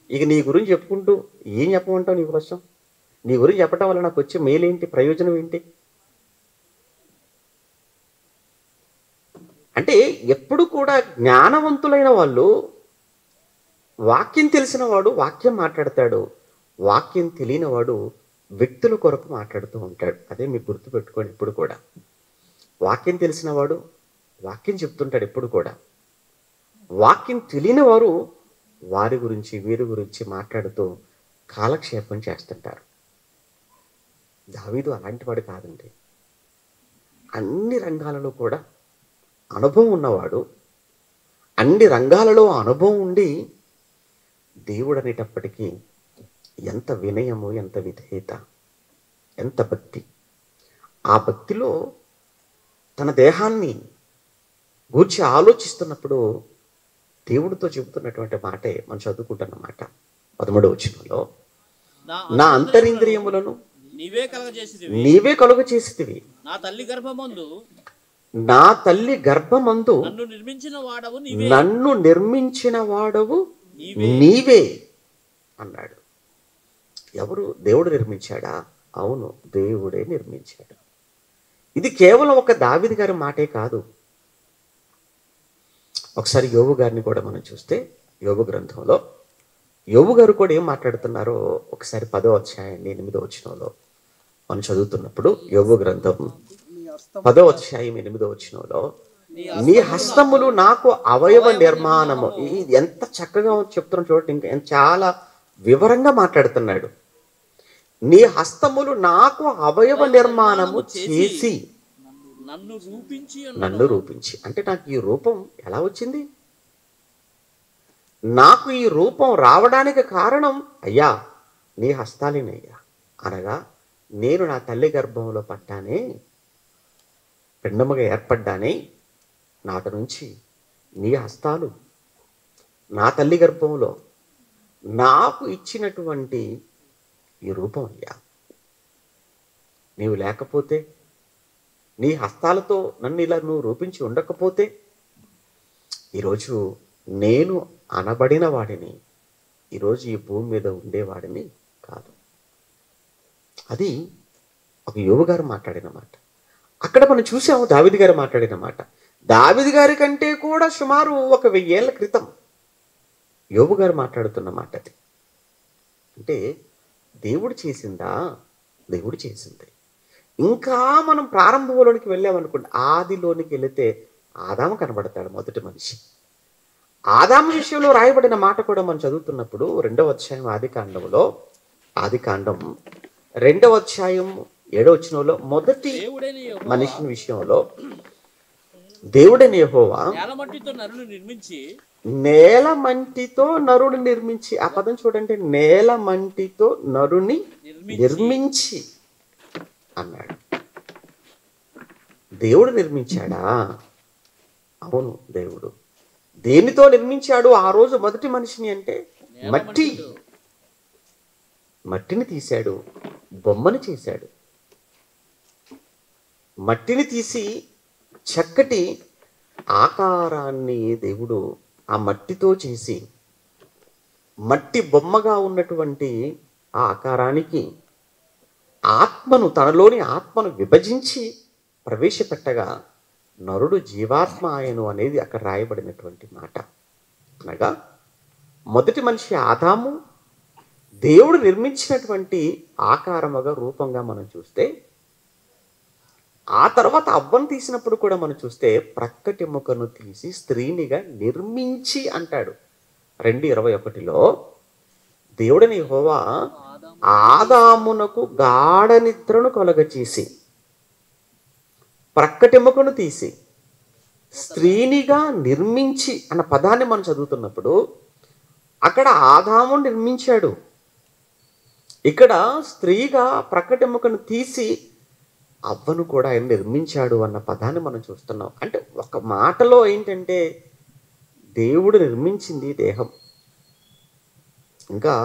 ఇక నీ గురించి చెప్పుకుంటూ ఏం చెప్పమంటావు? నీ కోసం నీ గురించి చెప్పడం వల్ల నాకు వచ్చే మేలేంటి, ప్రయోజనం ఏంటి? అంటే ఎప్పుడు కూడా జ్ఞానవంతులైన వాళ్ళు, వాక్యం తెలిసిన వాడు వాక్యం మాట్లాడతాడు, వాక్యం తెలియని వాడు వ్యక్తుల కొరకు మాట్లాడుతూ ఉంటాడు. అదే మీకు గుర్తుపెట్టుకోండి. ఎప్పుడు కూడా వాక్యం తెలిసిన వాడు వాక్యం చెప్తుంటాడు. ఎప్పుడు కూడా వాక్యం తెలియని వారు వారి గురించి వీరి గురించి మాట్లాడుతూ కాలక్షేపం చేస్తుంటారు. దావీదు అలాంటి వాడు కాదండి. అన్ని రంగాలలో కూడా అనుభవం ఉన్నవాడు. అన్ని రంగాలలో అనుభవం ఉండి దేవుడు అనేటప్పటికీ ఎంత వినయము, ఎంత విధేయత, ఎంత భక్తి. ఆ భక్తిలో తన దేహాన్ని గూర్చి ఆలోచిస్తున్నప్పుడు దేవుడితో చెబుతున్నటువంటి మాటే మనం చదువుకుంటున్న మాట 13వ వచనంలో, నా అంతరింద్రియములను నీవే కలుగచేసితివి, నా తల్లి గర్భమందు నన్ను నిర్మించిన వాడవు నీవే అన్నాడు. ఎవరు? దేవుడు నిర్మించాడా? అవును, దేవుడే నిర్మించాడు. ఇది కేవలం ఒక దావీదు గారి మాటే కాదు. ఒకసారి యోబు గారిని కూడా మనం చూస్తే, యోబు గ్రంథంలో యోబు గారు కూడా ఏం మాట్లాడుతున్నారో ఒకసారి 10వ అధ్యాయం 8వ వచనంలో మనం చదువుతున్నప్పుడు, యోబు గ్రంథం 10వ అధ్యాయం 8వ వచనంలో, నీ హస్తములు నాకు అవయవ నిర్మాణము. ఇది ఎంత చక్కగా చెప్తున్నా చూడండి. ఇంకా చాలా వివరంగా మాట్లాడుతున్నాడు. నీ హస్తములు నాకు అవయవ నిర్మాణము చేసి నన్ను రూపించి. అంటే నాకు ఈ రూపం ఎలా వచ్చింది? నాకు ఈ రూపం రావడానికి కారణం అయ్యా నీ హస్తాలేనయ్యా. అనగా నేను నా తల్లి గర్భంలో పడ్డానే, పిండముగా ఏర్పడ్డానే, నాటి నుంచి నీ హస్తాలు నా తల్లి గర్భంలో నాకు ఇచ్చినటువంటి ఈ రూపం అయ్యా. నీవు లేకపోతే, నీ హస్తాలతో నన్ను ఇలా నువ్వు రూపించి ఉండకపోతే ఈరోజు నేను అనబడిన వాడిని, ఈరోజు ఈ భూమి మీద ఉండేవాడిని కాదు. అది ఒక యోబు గారు మాట్లాడిన మాట. అక్కడ మనం చూసాము దావీదు గారు మాట్లాడిన మాట. దావీదు గారి కంటే కూడా సుమారు 1000 ఏళ్ల క్రితం యోబు గారు మాట్లాడుతున్న మాట అది. అంటే దేవుడు చేసిందా? దేవుడు చేసింది. ఇంకా మనం ప్రారంభంలోనికి వెళ్ళామనుకోండి, ఆదిలోనికి వెళితే ఆదాము కనబడతాడు, మొదటి మనిషి. ఆదాము విషయంలో రాయబడిన మాట కూడా మనం చదువుతున్నప్పుడు 2వ అధ్యాయం ఆదికాండం 2వ అధ్యాయం 7వ వచనంలో, మొదటి మనిషిని విషయంలో దేవుడైన యెహోవా నేల మంటితో నరుని నిర్మించి. ఆ పదం చూడండి, నేల మంటితో నరుని నిర్మించి అన్నాడు. దేవుడు నిర్మించాడా? అవును, దేవుడు. దేనితో నిర్మించాడు ఆ రోజు మొదటి మనిషిని? అంటే మట్టిని తీశాడు, బొమ్మని చేశాడు. మట్టిని తీసి చక్కటి ఆకారాన్ని దేవుడు ఆ మట్టితో చేసి, మట్టి బొమ్మగా ఉన్నటువంటి ఆ ఆకారానికి ఆత్మను, తనలోని ఆత్మను విభజించి ప్రవేశపెట్టగా నరుడు జీవాత్మ ఆయను అనేది అక్కడ రాయబడినటువంటి మాట. అనగా మొదటి మనిషి ఆదాము దేవుడు నిర్మించినటువంటి ఆకారముగా, రూపంగా మనం చూస్తే, ఆ తర్వాత అవ్వను తీసినప్పుడు కూడా మనం చూస్తే ప్రక్కటెముకను తీసి స్త్రీనిగా నిర్మించి అంటాడు. 2:21లో దేవుడని యెహోవా ఆదామునకు గాఢ నిద్రను కలుగచేసి ప్రక్కటెముకను తీసి స్త్రీనిగా నిర్మించి అన్న పదాన్ని మనం చదువుతున్నప్పుడు అక్కడ ఆదాము నిర్మించాడు, ఇక్కడ స్త్రీగా ప్రక్కటెముకను తీసి అవ్వను కూడా ఆయన నిర్మించాడు అన్న పదాన్ని మనం చూస్తున్నాం. అంటే ఒక మాటలో ఏంటంటే దేవుడు నిర్మించింది దేహం. ఇంకా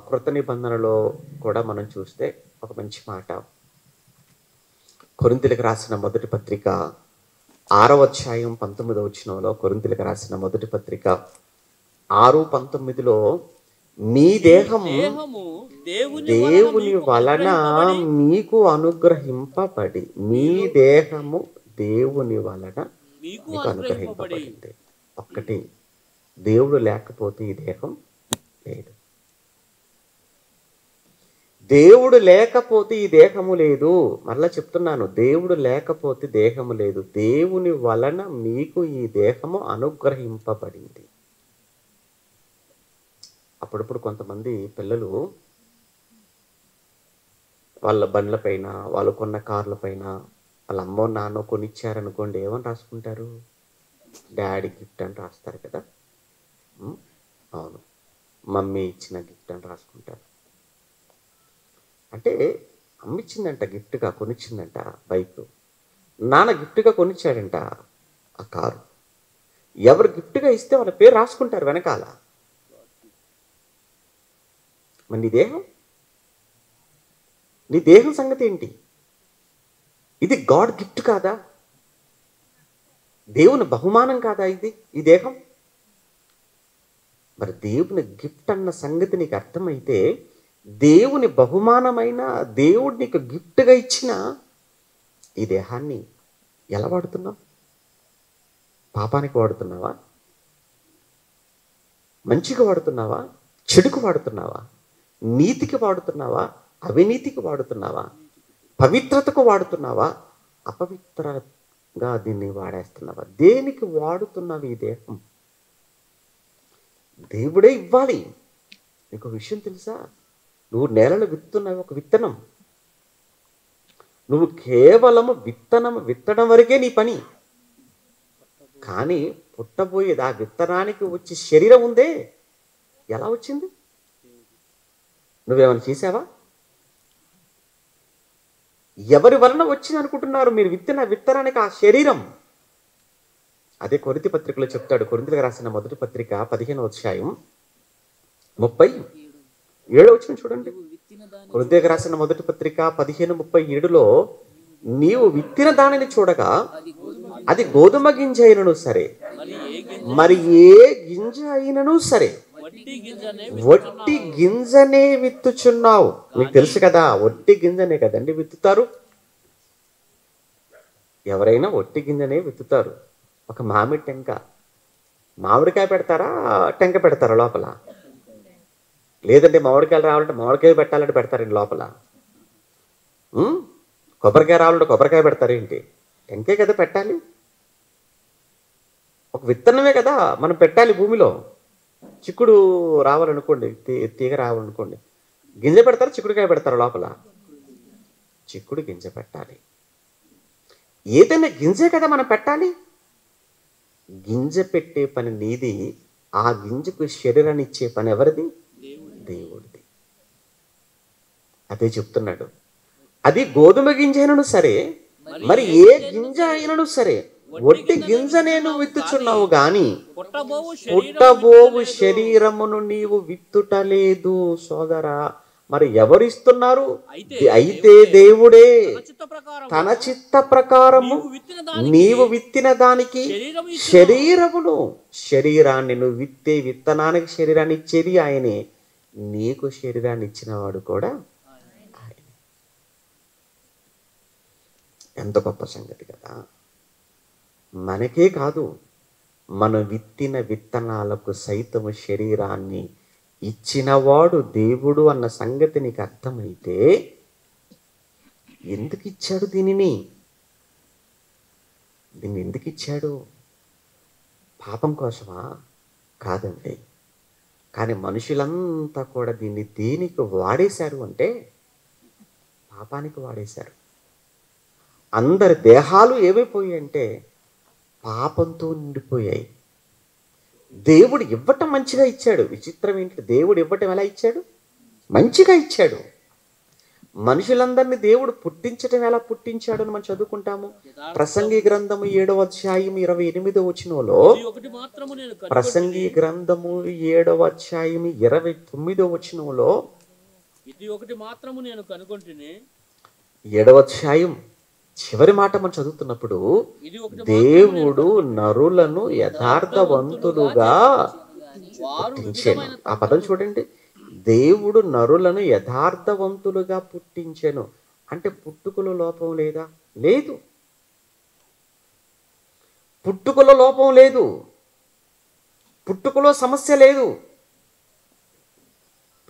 కృత నిబంధనలో కూడా మనం చూస్తే ఒక మంచి మాట, కొరింథీయులకు రాసిన మొదటి పత్రిక 6వ అధ్యాయం 19వ వచనంలో, కొరింథీయులకు రాసిన మొదటి పత్రిక 6:19లో, మీ దేహము దేవుని వలన మీకు అనుగ్రహింపబడి, మీ దేహము దేవుని వలన మీకు అనుగ్రహింపబడింది. ఒక్కటి, దేవుడు లేకపోతే ఈ దేహం లేదు. దేవుడు లేకపోతే ఈ దేహము లేదు. మరలా చెప్తున్నాను, దేవుడు లేకపోతే దేహము లేదు. దేవుని వలన మీకు ఈ దేహము అనుగ్రహింపబడింది. అప్పుడప్పుడు కొంతమంది పిల్లలు వాళ్ళ బండ్ల పైన, వాళ్ళు కొన్న కార్ల పైన వాళ్ళ అమ్మో నాన్నో కొనిచ్చారనుకోండి, ఏమని రాసుకుంటారు? డాడీ గిఫ్ట్ అని రాస్తారు కదా. అవును, మమ్మీ ఇచ్చిన గిఫ్ట్ అని రాసుకుంటారు. అంటే అమ్మ ఇచ్చిందంట, గిఫ్ట్గా కొనిచ్చిందంట బైక్, నాన్న గిఫ్ట్గా కొనిచ్చాడంట ఆ కారు. ఎవరు గిఫ్ట్గా ఇస్తే వాళ్ళ పేరు రాసుకుంటారు వెనకాల. మరి నీ దేహం సంగతి ఏంటి? ఇది గాడ్ గిఫ్ట్ కాదా? దేవుని బహుమానం కాదా ఇది, ఈ దేహం? మరి దేవుని గిఫ్ట్ అన్న సంగతి నీకు అర్థమైతే, దేవుని బహుమానమైన దేవుడు నీకు గిఫ్ట్గా ఇచ్చిన ఈ దేహాన్ని ఎలా వాడుతున్నావు? పాపానికి వాడుతున్నావా? మంచిగా వాడుతున్నావా? చెడుకు వాడుతున్నావా? నీతికి వాడుతున్నావా? అవినీతికి వాడుతున్నావా? పవిత్రతకు వాడుతున్నావా? అపవిత్రంగా దీన్ని వాడేస్తున్నావా? దేనికి వాడుతున్నావు ఈ దేహం? దేవుడే ఇవ్వాలి. నీకు విషయం తెలుసా? నువ్వు నేలలో విత్తుతున్నావు ఒక విత్తనం. నువ్వు కేవలము విత్తడం వరకే నీ పని. కానీ పుట్టబోయేది ఆ విత్తనానికి వచ్చి శరీరం ఉందే, ఎలా వచ్చింది? నువ్వేమైనా చేసావా? ఎవరి వలన వచ్చింది అనుకుంటున్నారు మీరు? విత్తనానికి ఆ శరీరం. అదే కొరింథీ పత్రికలో చెప్తాడు. కొరింథీలకు రాసిన మొదటి పత్రిక 15వ అధ్యాయం 37వ వచనం చూడండి. కొరింథీలకు రాసిన మొదటి పత్రిక 15:37లో, నీవు విత్తిన దానిని చూడగా అది గోధుమ గింజ అయినను సరే, మరి ఏ గింజ అయినను సరే, వట్టి గింజనే విత్తుచున్నావు. మీకు తెలుసు కదా, వట్టి గింజనే కదండి విత్తుతారు. ఎవరైనా వట్టి గింజనే విత్తుతారు. ఒక మామిడికాయ పెడతారా, టెంక పెడతారా లోపల? లేదంటే మామిడికాయలు రావాలంటే మామిడికాయ పెట్టాలంటే పెడతారండి లోపల. కొబ్బరికాయ రావాలంటే కొబ్బరికాయ పెడతారేంటి? టెంకే కదా పెట్టాలి. ఒక విత్తనమే కదా మనం పెట్టాలి భూమిలో. చిక్కుడు రావాలనుకోండి, తీగ రావాలనుకోండి, గింజ పెడతారా, చిక్కుడుకాయ పెడతారా లోపల? చిక్కుడు గింజ పెట్టాలి. ఏదైనా గింజే కదా మనం పెట్టాలి. గింజ పెట్టే పని నీది. ఆ గింజకు శరీరాన్ని ఇచ్చే పని ఎవరిది? దేవుడిది. అదే చెప్తున్నాడు. అది గోధుమ గింజ అయినను సరే, మరి ఏ గింజ అయినను సరే, ఒట్టి గింజ నేను విత్తుచున్నావు గాని పుట్టబోవు శరీరమును నీవు విత్తుటలేదు సోదరా. మరి ఎవరిస్తున్నారు? అయితే దేవుడే తన చిత్త ప్రకారము నీవు విత్తిన దానికి శరీరాన్ని నువ్వు విత్తే విత్తనానికి శరీరాన్ని ఇచ్చేది ఆయనే. నీకు శరీరాన్ని ఇచ్చినవాడు కూడా ఆయన. ఎంత గొప్ప సంగతి కదా. మనకే కాదు, మనం విత్తిన విత్తనాలకు సైతము శరీరాన్ని ఇచ్చినవాడు దేవుడు అన్న సంగతి నీకు అర్థమైతే, ఎందుకు ఇచ్చాడు దీన్ని ఎందుకు ఇచ్చాడు? పాపం కోసమా? కాదండి. కానీ మనుషులంతా కూడా దీన్ని దేనికి వాడేశారు అంటే పాపానికి వాడేశారు. అందరి దేహాలు ఏమైపోయాయి అంటే పాపంతో నిండిపోయాయి. దేవుడు ఇవ్వటం మంచిగా ఇచ్చాడు. విచిత్రం ఏంటి? దేవుడు ఇవ్వటం ఎలా ఇచ్చాడు? మంచిగా ఇచ్చాడు. మనుషులందరినీ దేవుడు పుట్టించటం ఎలా పుట్టించాడు అని మనం చదువుకుంటాము. ప్రసంగి గ్రంథము 7వ అధ్యాయం 28వ వచనంలో, ప్రసంగి గ్రంథము 7వ అధ్యాయం 29వ వచనంలో, 7వ అధ్యాయం చివరి మాట మనం చదువుతున్నప్పుడు, దేవుడు నరులను యథార్థవంతులుగా పుట్టించెను. ఆ పదం చూడండి. దేవుడు నరులను యథార్థవంతులుగా పుట్టించెను అంటే పుట్టుకలో లోపం లేదా? లేదు. పుట్టుకలో లోపం లేదు. పుట్టుకలో సమస్య లేదు.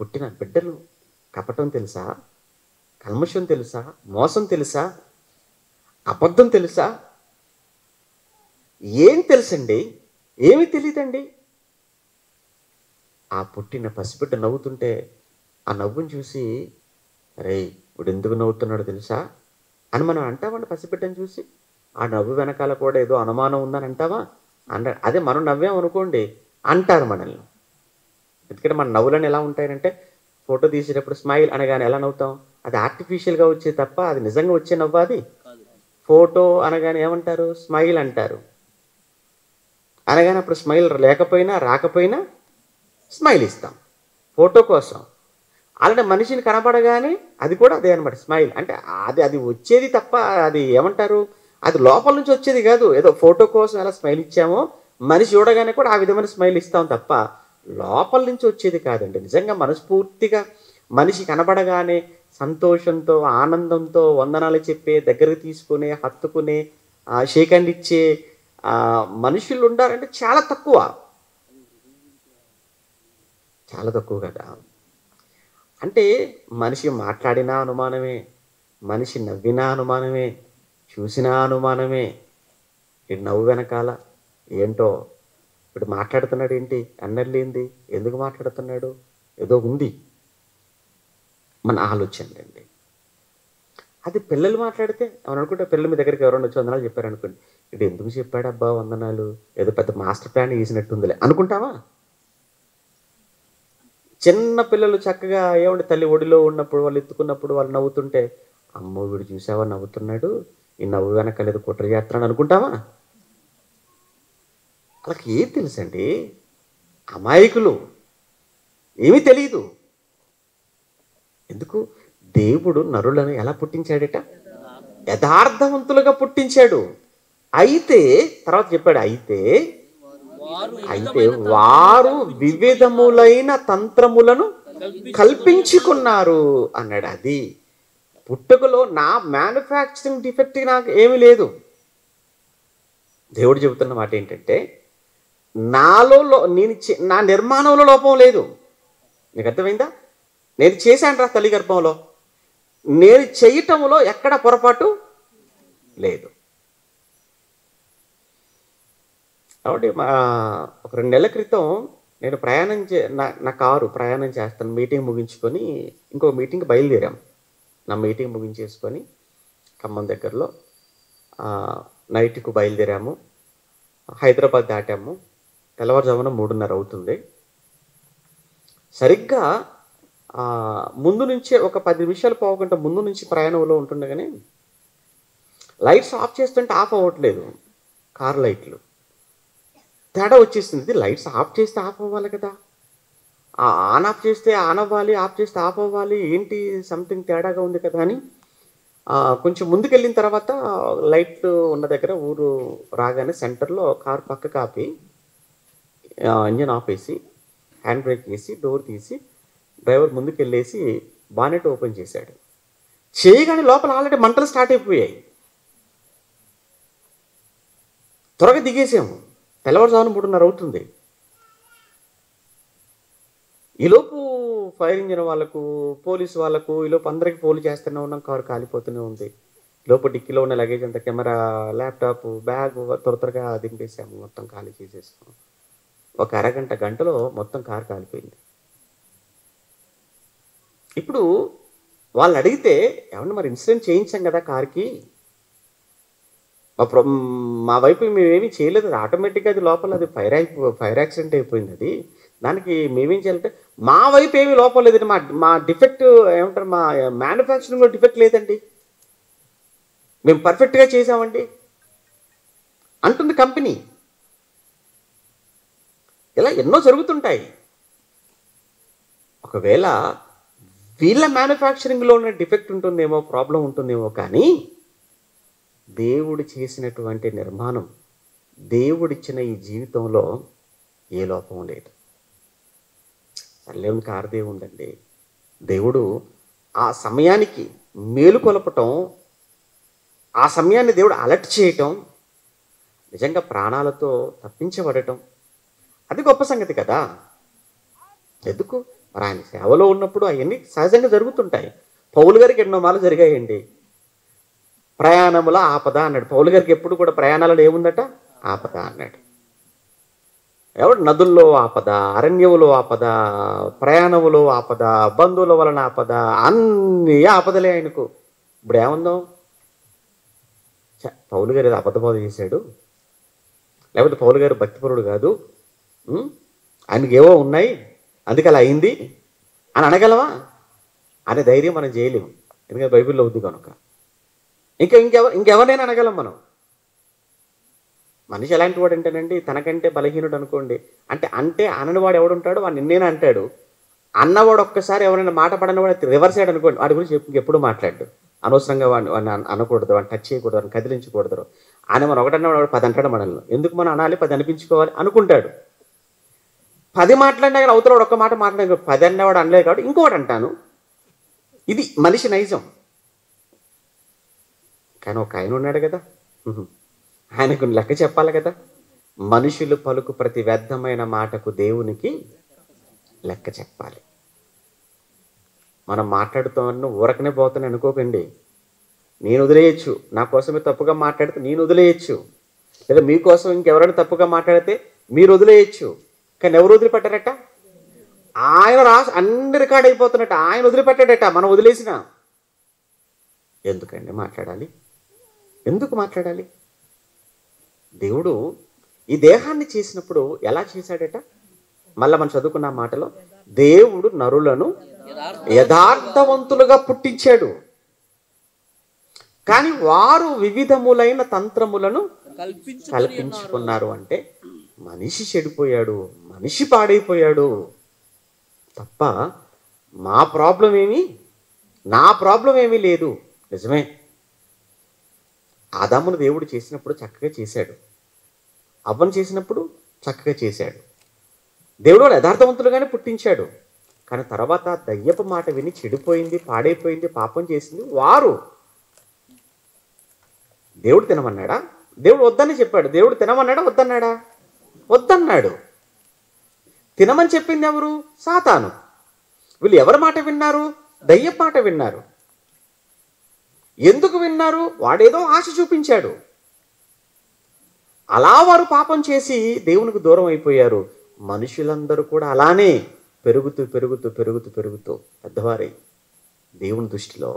పుట్టిన బిడ్డలు కపటం తెలుసా? కల్మషం తెలుసా? మోసం తెలుసా? అబద్ధం తెలుసా? ఏం తెలుసండి? ఏమీ తెలియదండి. ఆ పుట్టిన పసిబిడ్డ నవ్వుతుంటే ఆ నవ్వుని చూసి, అరే ఇప్పుడు ఎందుకు నవ్వుతున్నాడో తెలుసా అని మనం అంటామండి. పసిబిడ్డని చూసి ఆ నవ్వు వెనకాల కూడా ఏదో అనుమానం ఉందని అంటావా? అదే మనం నవ్వామనుకోండి అంటారు మనల్ని. ఎందుకంటే మన నవ్వులని ఎలా ఉంటాయంటే, ఫోటో తీసేటప్పుడు స్మైల్ అనగానే ఎలా నవ్వుతాం? అది ఆర్టిఫిషియల్గా వచ్చే తప్ప అది నిజంగా వచ్చే నవ్వు. అది ఫోటో అనగానే ఏమంటారు? స్మైల్ అంటారు. అనగానే అప్పుడు స్మైల్ లేకపోయినా రాకపోయినా స్మైల్ ఇస్తాం ఫోటో కోసం. అలాంటి మనిషిని కనపడగానే అది కూడా అదే అనమాట, స్మైల్ అంటే. అది అది వచ్చేది తప్ప అది ఏమంటారు, అది లోపల నుంచి వచ్చేది కాదు. ఏదో ఫోటో కోసం ఎలా స్మైల్ ఇచ్చామో మనిషి చూడగానే కూడా ఆ విధమైన స్మైల్ ఇస్తాం తప్ప లోపల నుంచి వచ్చేది కాదండి. నిజంగా మనస్ఫూర్తిగా మనిషి కనబడగానే సంతోషంతో ఆనందంతో వందనాలు చెప్పే, దగ్గరకు తీసుకునే, హత్తుకునే, షేక్ హ్యాండ్ ఇచ్చే మనుషులు ఉండాలంటే చాలా తక్కువ. చాలా తక్కువ కదా. అంటే మనిషి మాట్లాడినా అనుమానమే, మనిషి నవ్వినా అనుమానమే, చూసినా అనుమానమే. ఈ నవ్వు వెనకాల ఏంటో ఇప్పుడు మాట్లాడుతున్నాడు ఏంటి, అన్నర్లేంది, ఎందుకు మాట్లాడుతున్నాడు, ఏదో ఉంది మన ఆలోచన అండి. అది పిల్లలు మాట్లాడితే అవును అనుకుంటే, పిల్లలు మీ దగ్గరికి ఎవరైనా వచ్చి వందనాలు చెప్పారనుకోండి, ఇది ఎందుకు చెప్పాడు అబ్బా వందనాలు, ఏదో పెద్ద మాస్టర్ ప్లాన్ వేసినట్టుందిలే అనుకుంటావా? చిన్న పిల్లలు చక్కగా ఏమంటే తల్లి ఒడిలో ఉన్నప్పుడు వాళ్ళు ఎత్తుకున్నప్పుడు వాళ్ళు నవ్వుతుంటే, అమ్మో వీడు చూసావా నవ్వుతున్నాడు, ఈ నవ్వు వెనక లేదు కుట్ర చేస్తున్నాడు అనుకుంటావా? వాళ్ళకి ఏం తెలుసండి, అమాయకులు, ఏమీ తెలియదు. ఎందుకు? దేవుడు నరులను ఎలా పుట్టించాడట? యథార్థవంతులుగా పుట్టించాడు. అయితే తర్వాత చెప్పాడు, అయితే వారు వివిధములైన తంత్రములను కల్పించుకున్నారు అన్నాడు. అది పుట్టుకలో నా మ్యానుఫ్యాక్చరింగ్ డిఫెక్ట్ నాకు ఏమీ లేదు. దేవుడు చెబుతున్న మాట ఏంటంటే, నాలో నా నిర్మాణంలో లోపం లేదు. నీకు అర్థమైందా? నేను చేశాను రా తల్లి గర్భంలో, నేను చేయటంలో ఎక్కడ పొరపాటు లేదు. కాబట్టి ఒక 2 నెలల క్రితం నేను నా కారు ప్రయాణం చేస్తాను, మీటింగ్ ముగించుకొని ఇంకో మీటింగ్కి బయలుదేరాం. నా మీటింగ్ ముగించేసుకొని ఖమ్మం దగ్గరలో నైట్కు బయలుదేరాము. హైదరాబాద్ దాటాము. తెల్లవారుజామున 3:30 అవుతుంది. సరిగ్గా ముందు నుంచే ఒక 10 నిమిషాలు పావుగంట ముందు నుంచి ప్రయాణంలో ఉంటుండగానే లైట్స్ ఆఫ్ చేస్తుంటే ఆఫ్ అవ్వట్లేదు. కార్ లైట్లు తేడా వచ్చేసింది. లైట్స్ ఆఫ్ చేస్తే ఆఫ్ అవ్వాలి కదా, ఆన్ ఆఫ్ చేస్తే ఆన్ అవ్వాలి, ఆఫ్ చేస్తే ఆఫ్ అవ్వాలి, ఏంటి సంథింగ్ తేడాగా ఉంది కదా అని కొంచెం ముందుకెళ్ళిన తర్వాత లైట్లు ఉన్న దగ్గర ఊరు రాగానే సెంటర్లో కార్ పక్కకు ఆపి ఇంజన్ ఆపేసి హ్యాండ్ బ్రేక్ వేసి డోర్ తీసి డ్రైవర్ ముందుకెళ్ళేసి బానెట్ ఓపెన్ చేశాడు. చేయగానే లోపల ఆల్రెడీ మంటలు స్టార్ట్ అయిపోయాయి. త్వరగా దిగేసాము. తెల్లవారుజామున 3:30 అవుతుంది. ఈలోపు ఫైర్ ఇంజిన్ వాళ్ళకు, పోలీసు వాళ్ళకు, ఈలోపు అందరికీ ఫోన్లు చేస్తూనే ఉన్నాం. కారు కాలిపోతూనే ఉంది. లోపు డిక్కీలో ఉన్న లగేజ్ అంతా, కెమెరా, ల్యాప్టాప్, బ్యాగ్ త్వరగా దింపేసాము. మొత్తం ఖాళీ చేసేసాము. ఒక అరగంట గంటలో మొత్తం కారు కాలిపోయింది. ఇప్పుడు వాళ్ళు అడిగితే, ఏమన్నా మరి ఇన్సూరెన్స్ చేయించాం కదా కార్కి, మా వైపు మేమేమీ చేయలేదు, అది ఆటోమేటిక్గా అది లోపల అది ఫైర్ యాక్సిడెంట్ అయిపోయింది. అది దానికి మేమేం చేయాలంటే, మా వైపు ఏమీ లోపం లేదండి, మా డిఫెక్ట్ ఏమంటారు, మా మ్యానుఫ్యాక్చరింగ్లో డిఫెక్ట్ లేదండి, మేము పర్ఫెక్ట్గా చేసామండి అంటుంది కంపెనీ. ఇలా ఎన్నో జరుగుతుంటాయి. ఒకవేళ వీళ్ళ మ్యానుఫ్యాక్చరింగ్లో ఉన్న డిఫెక్ట్ ఉంటుందేమో, ప్రాబ్లం ఉంటుందేమో, కానీ దేవుడు చేసినటువంటి నిర్మాణం, దేవుడిచ్చిన ఈ జీవితంలో ఏ లోపం లేదు. సర్లేని కారదే ఉందండి. దేవుడు ఆ సమయానికి మేలుకొలపటం, ఆ సమయాన్ని దేవుడు అలర్ట్ చేయటం, నిజంగా ప్రాణాలతో తప్పించబడటం, అది గొప్ప సంగతి కదా. ఎందుకు? మరి ఆయన సేవలో ఉన్నప్పుడు అవన్నీ సహజంగా జరుగుతుంటాయి. పౌలు గారికి ఎన్నో మార్లు జరిగాయండి. ప్రయాణముల ఆపద అన్నాడు. పౌలు గారికి ఎప్పుడు కూడా ప్రయాణాలలో ఏముందట? ఆపద అన్నాడు. ఎవడు నదుల్లో ఆపద, అరణ్యములో ఆపద, ప్రయాణములో ఆపద, బంధువుల వలన ఆపద, అన్ని ఆపదలే ఆయనకు. ఇప్పుడు ఏముందాం? పౌలు గారు ఏదో అబద్ధబోధ చేశాడు, లేకపోతే పౌలు గారు భక్తిపరుడు కాదు, ఆయనకి ఏవో ఉన్నాయి అందుకే అలా అయింది అని అనగలవా? అనే ధైర్యం మనం చేయలేము, ఎందుకంటే బైబిల్లో ఉంది కనుక. ఇంకెవరినైనా అనగలం మనం. మనిషి ఎలాంటి వాడు అంటేనండి, తనకంటే బలహీనుడు అనుకోండి, అంటే అననివాడు ఎవడుంటాడు? వాడు నిన్నేనా అంటాడు. అన్నవాడు ఒక్కసారి ఎవరైనా మాట పడని వాడు రివర్స్ అయ్యాడు అనుకోండి, వాడి గురించి ఎప్పుడు మాట్లాడు. అనవసరంగా వాడిని అనకూడదు, వాడిని టచ్ చేయకూడదు, వాడిని కదిలించకూడదు అని మనం ఒకటన్నా వాడు 10 అంటాడు మనల్ని. ఎందుకు మనం అనాలి, 10 అనిపించుకోవాలి అనుకుంటాడు. 10 మాట్లాడినా కానీ అవతల వాడు ఒక్క మాట మాట్లాడిన 10 అన్నవాడు అనలేదు కాబట్టి ఇంకోటి అంటాను. ఇది మనిషి నైజం. కానీ ఒక ఆయన ఉన్నాడు కదా, ఆయనకు లెక్క చెప్పాలి కదా. మనుషులు పలుకు ప్రతి వ్యర్థమైన మాటకు దేవునికి లెక్క చెప్పాలి. మనం మాట్లాడుతామని ఊరకనే పోతాను అనుకోకండి. నేను వదిలేయచ్చు, నా కోసమే తప్పుగా మాట్లాడితే నేను వదిలేయచ్చు, లేదా మీకోసం ఇంకెవరైనా తప్పుగా మాట్లాడితే మీరు వదిలేయచ్చు. కానీ ఎవరు వదిలిపెట్టారట? ఆయన అన్ని రికార్డ్ అయిపోతున్నట్ట ఆయన వదిలిపెట్టాడట, మనం వదిలేసిన. ఎందుకండి మాట్లాడాలి? ఎందుకు మాట్లాడాలి? దేవుడు ఈ దేహాన్ని చేసినప్పుడు ఎలా చేశాడట? మళ్ళీ మనం చదువుకున్న మాటలో, దేవుడు నరులను యథార్థవంతులుగా పుట్టించాడు, కానీ వారు వివిధములైన తంత్రములను కల్పించుకున్నారు. అంటే మనిషి చెడిపోయాడు, మనిషి పాడైపోయాడు తప్ప నా ప్రాబ్లం ఏమీ లేదు. నిజమే, ఆదామును దేవుడు చేసినప్పుడు చక్కగా చేశాడు, అవ్వను చేసినప్పుడు చక్కగా చేశాడు. దేవుడు వాళ్ళు యథార్థవంతులుగానే పుట్టించాడు. కానీ తర్వాత దయ్యపు మాట విని చెడిపోయింది, పాడైపోయింది, పాపం చేసింది వారు. దేవుడు తినమన్నాడా? దేవుడు వద్దని చెప్పాడు. దేవుడు తినమన్నాడా? వద్దన్నాడా? వద్దన్నాడు. తినమని చెప్పింది ఎవరు? సాతాను. వీళ్ళు ఎవరి మాట విన్నారు? దయ్యపు మాట విన్నారు. ఎందుకు విన్నారు? వాడేదో ఆశ చూపించాడు. అలా వారు పాపం చేసి దేవునికి దూరం అయిపోయారు. మనుషులందరూ కూడా అలానే పెరుగుతూ పెరుగుతూ పెరుగుతూ పెరుగుతూ పెద్దవారై దేవుని దృష్టిలో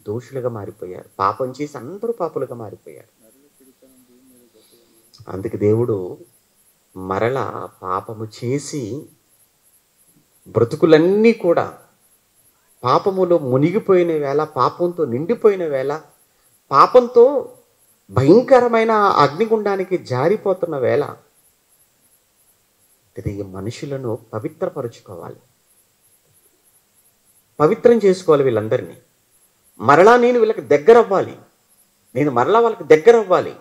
దోషులుగా మారిపోయారు. పాపం చేసి అందరూ పాపులుగా మారిపోయారు. అందుకే దేవుడు మరలా పాపము చేసి బ్రతుకులన్నీ కూడా పాపములో మునిగిపోయిన వేళ, పాపంతో నిండిపోయిన వేళ, పాపంతో భయంకరమైన అగ్నిగుండానికి జారిపోతున్న వేళ తిరిగి మనుషులను పవిత్రపరుచుకోవాలి, పవిత్రం చేసుకోవాలి వీళ్ళందరినీ. మరలా నేను వీళ్ళకి దగ్గర అవ్వాలి, మరలా వాళ్ళకి దగ్గర అవ్వాలి,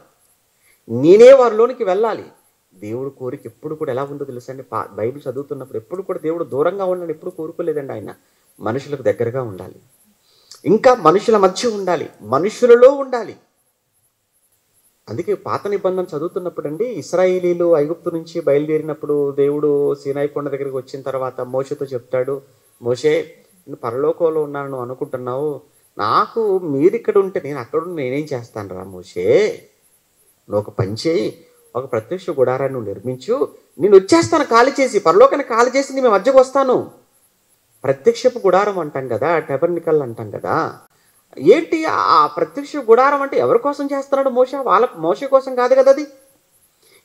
నేనే వారిలోనికి వెళ్ళాలి. దేవుడు కోరిక ఎప్పుడు కూడా ఎలా ఉందో తెలుసండి? బైబిల్ చదువుతున్నప్పుడు ఎప్పుడు కూడా దేవుడు దూరంగా ఉండాలని ఎప్పుడు కోరుకోలేదండి. ఆయన మనుషులకు దగ్గరగా ఉండాలి, ఇంకా మనుషుల మధ్య ఉండాలి, మనుషులలో ఉండాలి. అందుకే పాత నిబంధన చదువుతున్నప్పుడు అండి, ఇశ్రాయేలీలు ఐగుప్తు నుంచి బయలుదేరినప్పుడు దేవుడు సీనాయి కొండ దగ్గరికి వచ్చిన తర్వాత మోషేతో చెప్తాడు, మోషే నేను పరలోకంలో ఉన్నాను నువ్వు అనుకుంటున్నావు, నాకు మీరు ఇక్కడ ఉంటే నేను అక్కడ నేనేం చేస్తాను రా మోషే, నువ్వు ఒక పని చేయి, ఒక ప్రత్యక్ష గుడారాన్ని నువ్వు నిర్మించు, నేను వచ్చేస్తాను ఖాళీ చేసి, పరలోకాన్ని ఖాళీ చేసి నేను మధ్యకు వస్తాను. ప్రత్యక్షపు గుడారం అంటాం కదా, టెబర్నికల్ అంటాం కదా. ఏంటి ఆ ప్రత్యక్ష గుడారం అంటే ఎవరి కోసం చేస్తున్నాడు మోషే? మోషే కోసం కాదు కదా, అది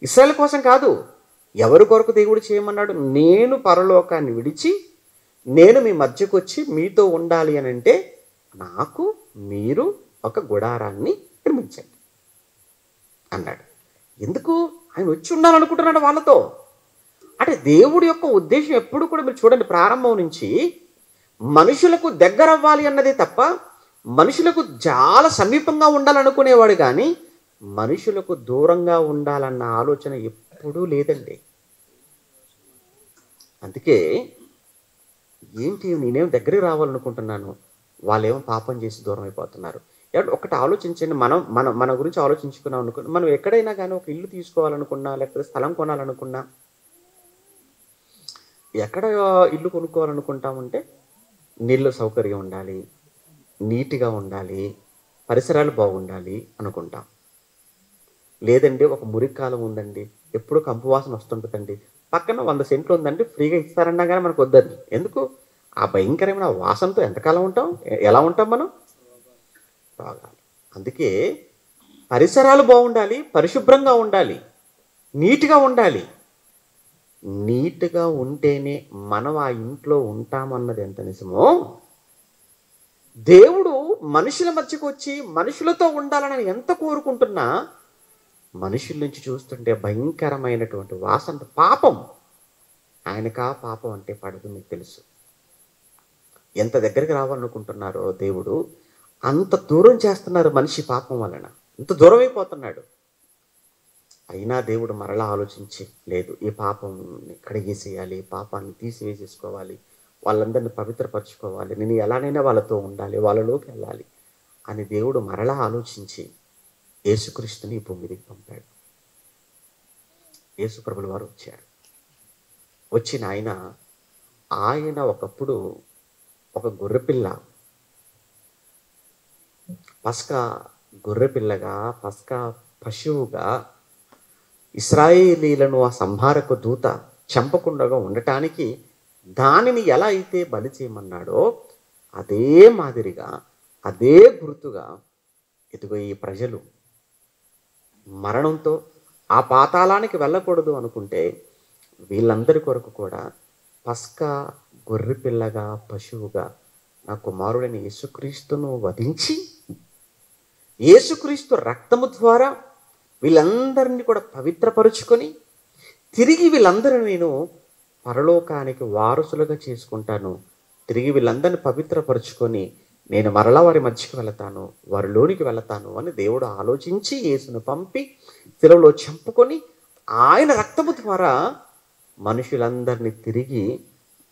ఇశ్రాయేలు కోసం కాదు. ఎవరి కొరకు దేవుడు చేయమన్నాడు? నేను పరలోకాన్ని విడిచి నేను మీ మధ్యకు వచ్చి మీతో ఉండాలి అని అంటే నాకు మీరు ఒక గుడారాన్ని నిర్మించండి అన్నాడు. ఎందుకు? ఆయన వచ్చి ఉండాలనుకుంటున్నాడు వాళ్ళతో. అంటే దేవుడి యొక్క ఉద్దేశం ఎప్పుడు కూడా మీరు చూడండి, ప్రారంభం నుంచి మనుషులకు దగ్గర అవ్వాలి అన్నదే తప్ప మనుషులకు చాలా సమీపంగా ఉండాలనుకునేవాడు, కానీ మనుషులకు దూరంగా ఉండాలన్న ఆలోచన ఎప్పుడూ లేదండి. అందుకే ఏంటి నేనేం దగ్గరికి రావాలనుకుంటున్నాను, వాళ్ళేమో పాపం చేసి దూరం అయిపోతున్నారు. ఒకటి ఆలోచించండి, మన గురించి ఆలోచించుకున్నాం అనుకున్నా, మనం ఎక్కడైనా కానీ ఒక ఇల్లు తీసుకోవాలనుకున్నా, లేకపోతే స్థలం కొనాలనుకున్నా, ఎక్కడ ఇల్లు కొనుక్కోవాలనుకుంటామంటే నీళ్ళ సౌకర్యం ఉండాలి, నీట్గా ఉండాలి, పరిసరాలు బాగుండాలి అనుకుంటాం. లేదండి ఒక మురికి కాలం ఉందండి, ఎప్పుడు కంపు వాసన వస్తుంటుందండి, పక్కన 100 సెంట్లు ఉందండి ఫ్రీగా ఇస్తారన్నా కానీ మనకు వద్దండి. ఎందుకు? ఆ భయంకరమైన వాసనతో ఎంతకాలం ఉంటాం? ఎలా ఉంటాం మనం? బాగాలి. అందుకే పరిసరాలు బాగుండాలి, పరిశుభ్రంగా ఉండాలి, నీట్గా ఉండాలి. నీట్గా ఉంటేనే మనం ఆ ఇంట్లో ఉంటామన్నది ఎంత నిజమో, దేవుడు మనుషుల మధ్యకు వచ్చి మనుషులతో ఉండాలని ఎంత కోరుకుంటున్నా మనుషుల నుంచి చూస్తుంటే భయంకరమైనటువంటి వాసన, పాపం. ఆయనకా పాపం అంటే పడదు, మీకు తెలుసు. ఎంత దగ్గరికి రావాలనుకుంటున్నారో దేవుడు అంత దూరం చేస్తున్నారు మనిషి పాపం వలన, అంత దూరం అయిపోతున్నాడు. అయినా దేవుడు మరలా ఆలోచించి, లేదు ఈ పాపంని కడిగేసేయాలి, పాపాన్ని తీసివేసేసుకోవాలి, వాళ్ళందరినీ పవిత్రపరచుకోవాలి, నేను ఎలానైనా వాళ్ళతో ఉండాలి, వాళ్ళలోకి వెళ్ళాలి అని దేవుడు మరలా ఆలోచించి యేసుక్రీస్తుని ఈ భూమి మీదకి పంపాడు. యేసు ప్రభుల వారు వచ్చారు. వచ్చిన ఆయన ఒకప్పుడు ఒక గొర్రెపిల్ల, పస్కా గొర్రెపిల్లగా, పస్కా పశువుగా ఇశ్రాయేలీలను ఆ సంహారక దూత చంపకుండా ఉండటానికి దానిని ఎలా అయితే బలి చేయమన్నాడో అదే మాదిరిగా, అదే గుర్తుగా ఇదిగో ఈ ప్రజలు మరణంతో ఆ పాతాళానికి వెళ్ళకూడదు అనుకుంటే వీళ్ళందరి కొరకు కూడా పస్కా గొర్రెపిల్లగా, పశువుగా నా కుమారుడైన యేసుక్రీస్తును వధించి యేసుక్రీస్తు రక్తము ద్వారా వీళ్ళందరినీ కూడా పవిత్రపరుచుకొని తిరిగి వీళ్ళందరినీ నేను పరలోకానికి వారసులుగా చేసుకుంటాను, తిరిగి వీళ్ళందరినీ పవిత్రపరుచుకొని నేను మరలా వారి మధ్యకి వెళతాను, వారిలోనికి వెళతాను అని దేవుడు ఆలోచించి యేసును పంపి శిలువలో చంపుకొని ఆయన రక్తము ద్వారా మనుషులందరినీ తిరిగి